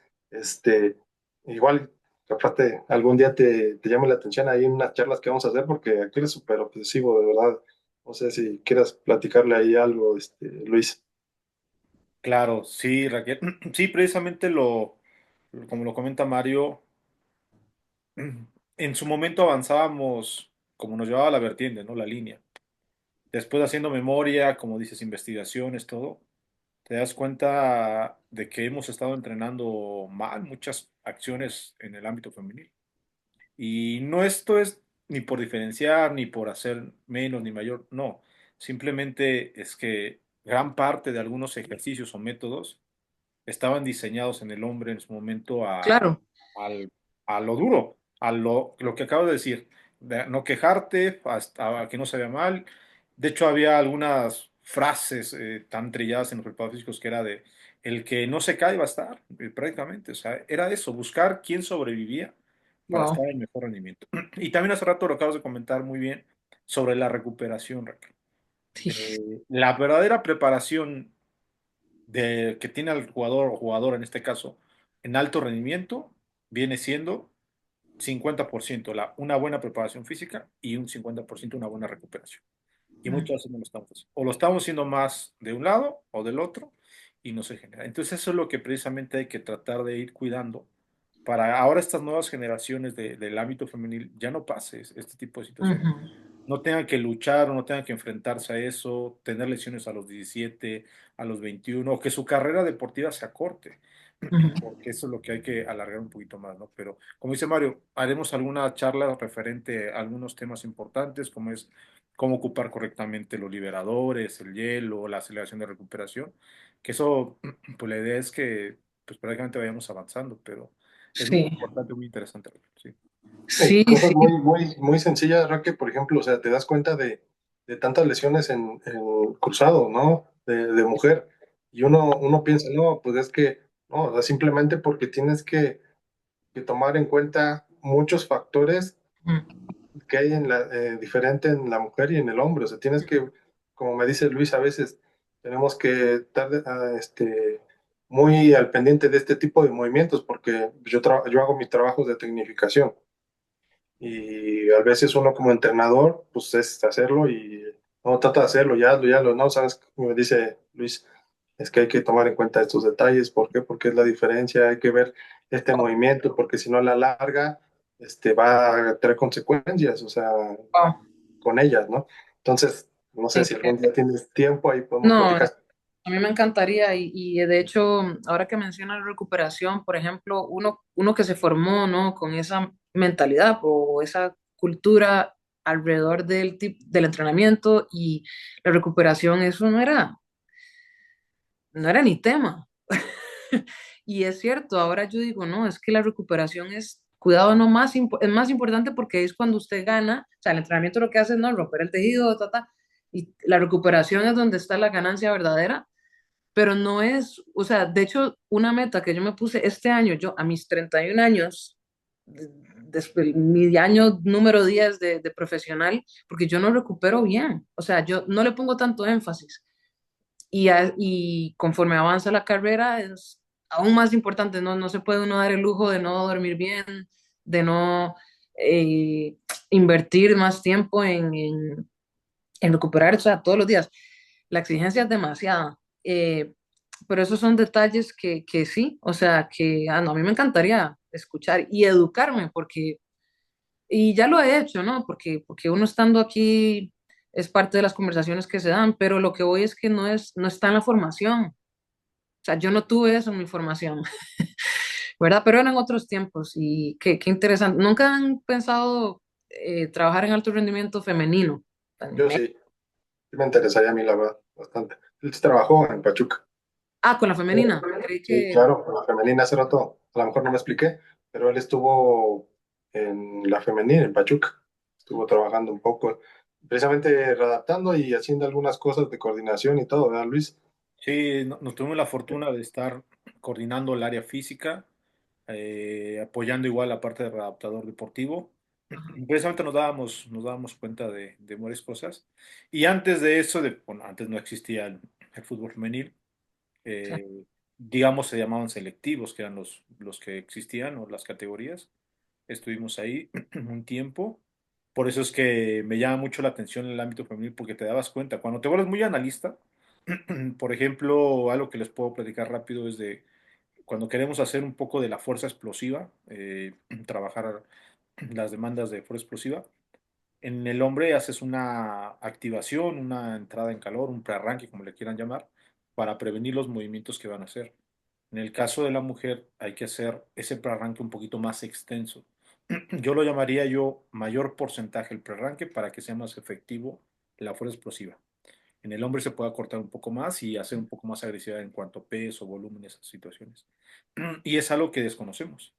igual, aparte, algún día te llame la atención ahí en unas charlas que vamos a hacer, porque aquí es súper obsesivo, de verdad. No sé si quieras platicarle ahí algo, Luis. Claro, sí, Raquel. Sí, precisamente como lo comenta Mario, en su momento avanzábamos como nos llevaba la vertiente, ¿no? La línea. Después haciendo memoria, como dices, investigaciones, todo. te das cuenta de que hemos estado entrenando mal muchas acciones en el ámbito femenil. Y no esto es ni por diferenciar, ni por hacer menos ni mayor, no. Simplemente es que gran parte de algunos ejercicios o métodos estaban diseñados en el hombre en su momento Claro, al- a lo duro, lo que acabo de decir, de no quejarte, a que no se vea mal. De hecho, había algunas frases tan trilladas en los preparadores físicos que era de el que no se cae va a estar, prácticamente. O sea, era eso, buscar quién sobrevivía para wow. estar en mejor rendimiento. Y también hace rato lo acabas de comentar muy bien sobre la recuperación, Raquel. Sí. La verdadera preparación que tiene al jugador o jugadora en este caso en alto rendimiento viene siendo 50% una buena preparación física y un 50% una buena recuperación. Y muchas veces no lo estamos haciendo. O lo estamos haciendo más de un lado o del otro y no se genera. Entonces eso es lo que precisamente hay que tratar de ir cuidando para ahora estas nuevas generaciones del ámbito femenil ya no pase este tipo de situaciones, Ujú, no tengan que luchar o no tengan que enfrentarse a eso, tener lesiones a los 17, a los 21, o que su carrera deportiva se acorte, ujú. porque eso es lo que hay que alargar un poquito más, ¿no? Pero como dice Mario, haremos alguna charla referente a algunos temas importantes, como es cómo ocupar correctamente los liberadores, el hielo, la aceleración de recuperación, que eso, pues la idea es que pues prácticamente vayamos avanzando, pero es muy Sí, importante, muy interesante, sí. Y sí, cosas sí. muy sencillas, Raque, por ejemplo, o sea, te das cuenta de tantas lesiones en cruzado, ¿no? De mujer. Y uno piensa, no, pues es que, no, o sea, simplemente porque tienes que tomar en cuenta muchos factores Ujú, que hay diferente en la mujer y en el hombre. O sea, tienes que, como me dice Luis, a veces tenemos que estar muy al pendiente de este tipo de movimientos porque yo hago mis trabajos de tecnificación y a veces uno como entrenador, pues es hacerlo y no trata de hacerlo, ya lo, no, sabes, como me dice Luis, es que hay que tomar en cuenta estos detalles, ¿por qué? Porque es la diferencia, hay que ver este movimiento, porque si no a la larga, va a tener consecuencias, o sea, wow. con ellas, ¿no? Entonces, no sé si algún día tienes tiempo, ahí podemos No, platicar. a mí me encantaría y de hecho, ahora que mencionas recuperación, por ejemplo, uno que se formó, ¿no? Con esa mentalidad o esa cultura alrededor del entrenamiento y la recuperación, eso no era ni tema. Y es cierto, ahora yo digo, no, es que la recuperación es, cuidado, no más, es más importante porque es cuando usted gana, o sea, el entrenamiento lo que hace es, no, romper el tejido, y la recuperación es donde está la ganancia verdadera, pero no es, o sea, de hecho, una meta que yo me puse este año, yo a mis 31 años, después, mi año número 10 de profesional, porque yo no recupero bien, o sea, yo no le pongo tanto énfasis y conforme avanza la carrera es aún más importante, ¿no? No se puede uno dar el lujo de no dormir bien, de no eh, invertir más tiempo en recuperar, o sea, todos los días. La exigencia es demasiada, pero esos son detalles que sí, o sea, que no, a mí me encantaría escuchar y educarme, y ya lo he hecho, ¿no? Porque uno estando aquí es parte de las conversaciones que se dan, pero lo que voy es que no está en la formación. O sea, yo no tuve eso en mi formación, ¿verdad? Pero eran otros tiempos y qué interesante. ¿Nunca han pensado trabajar en alto rendimiento femenino? Yo sí, sí me interesaría a mí, la verdad, bastante. Él sí trabajó en Pachuca. Ah, con la femenina. Creí Sí, que... claro, con la femenina hace rato, a lo mejor no me expliqué, pero él estuvo en la femenina, en Pachuca. Estuvo trabajando un poco, precisamente readaptando y haciendo algunas cosas de coordinación y todo, ¿verdad, Luis? Sí, nos tuvimos la fortuna de estar coordinando el área física, apoyando igual la parte de adaptador deportivo. Precisamente nos dábamos cuenta de varias cosas. Y antes de eso, bueno, antes no existía el fútbol femenil, Sí. eh, digamos se llamaban selectivos, que eran los que existían, o las categorías. Estuvimos ahí un tiempo. Por eso es que me llama mucho la atención el ámbito femenil, porque te dabas cuenta, cuando te vuelves muy analista, por ejemplo, algo que les puedo platicar rápido es de cuando queremos hacer un poco de la fuerza explosiva, trabajar las demandas de fuerza explosiva, en el hombre haces una activación, una entrada en calor, un prearranque, como le quieran llamar, para prevenir los movimientos que van a hacer. En el caso de la mujer hay que hacer ese prearranque un poquito más extenso. Yo lo llamaría yo mayor porcentaje el prearranque para que sea más efectivo la fuerza explosiva. En el hombre se puede cortar un poco más y hacer un poco más agresiva en cuanto a peso, volumen, esas situaciones. Y es algo que desconocemos.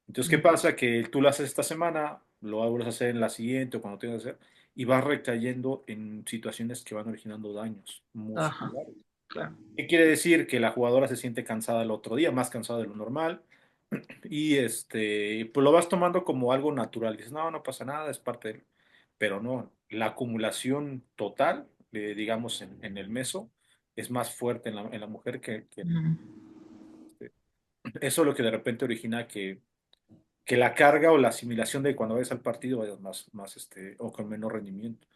Entonces, ¿qué pasa? Que tú lo haces esta semana, lo vuelves a hacer en la siguiente o cuando tengas que hacer, y vas recayendo en situaciones que van originando daños Ajá, musculares. claro. ¿Qué quiere decir? Que la jugadora se siente cansada el otro día, más cansada de lo normal, y pues lo vas tomando como algo natural. Dices, no, no pasa nada, es parte del... Pero no, la acumulación total, digamos, en el meso, es más fuerte en la mujer que en Ujú. este, eso es lo que de repente origina que la carga o la asimilación de cuando vayas al partido vayas o con menor rendimiento.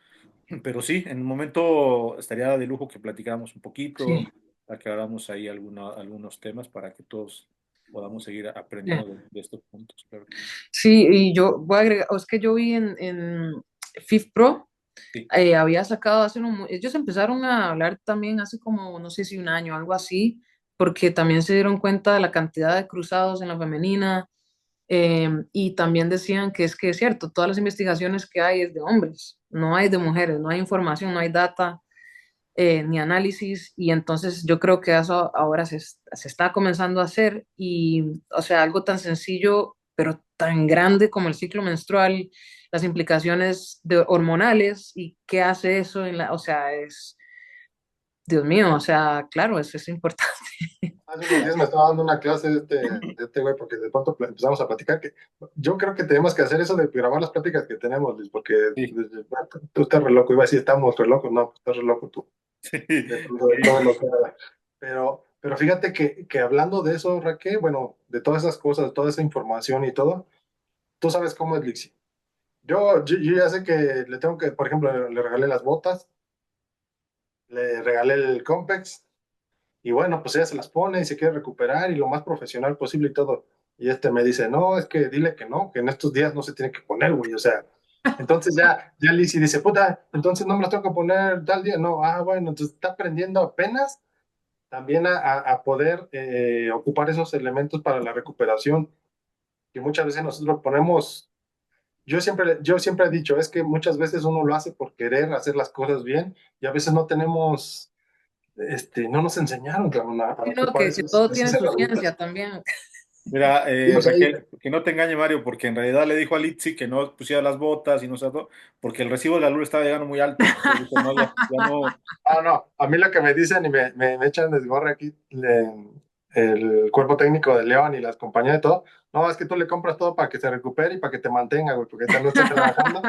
Pero sí, en un momento estaría de lujo que platicáramos un poquito, Sí, aclaráramos ahí algunos temas para que todos podamos seguir sí. aprendiendo de estos puntos, claro que sí. Sí, y yo voy a agregar, es que yo vi en FIFPro, Sí, había sacado ellos empezaron a hablar también hace como, no sé si un año, algo así, porque también se dieron cuenta de la cantidad de cruzados en la femenina, y también decían que es cierto, todas las investigaciones que hay es de hombres, no hay de mujeres, no hay información, no hay data, ni análisis, y entonces yo creo que eso ahora se está comenzando a hacer, y o sea, algo tan sencillo, pero tan grande como el ciclo menstrual, las implicaciones hormonales y qué hace eso o sea, Dios mío, o sea, claro, eso es importante. Hace unos días me estaba dando una clase de este güey, porque de pronto empezamos a platicar que yo creo que tenemos que hacer eso de grabar las pláticas que tenemos, Luis, porque sí, tú estás re loco, iba a decir estamos re locos, no, estás re loco tú, de todo sí. lo que era. Pero fíjate que hablando de eso, Raquel, bueno, de todas esas cosas, de toda esa información y todo, tú sabes cómo es Lixi. Yo ya sé que le tengo que, por ejemplo, le regalé las botas, le regalé el Compex, y bueno, pues ella se las pone y se quiere recuperar y lo más profesional posible y todo. Y este me dice, no, es que dile que no, que en estos días no se tiene que poner, güey. O sea, entonces ya Lizzy dice, puta, entonces no me las tengo que poner tal día. No, bueno, entonces está aprendiendo apenas también a poder ocupar esos elementos para la recuperación, que muchas veces nosotros ponemos. Yo siempre he dicho, es que muchas veces uno lo hace por querer hacer las cosas bien y a veces no tenemos, no nos enseñaron, cabrón, a Sino ocupar que esas, todo tiene esas su ciencia herramientas. también. Mira, Y pues ahí, Raquel, que no te engañe Mario, porque en realidad le dijo a Litsi que no pusiera las botas y no sé todo, porque el recibo de la luz estaba llegando muy alto. Entonces dijo, no, ya no. no, a mí lo que me dicen y me echan desgorre aquí el cuerpo técnico de León y las compañías y todo, no, es que tú le compras todo para que se recupere y para que te mantenga, güey, porque ahorita no está trabajando.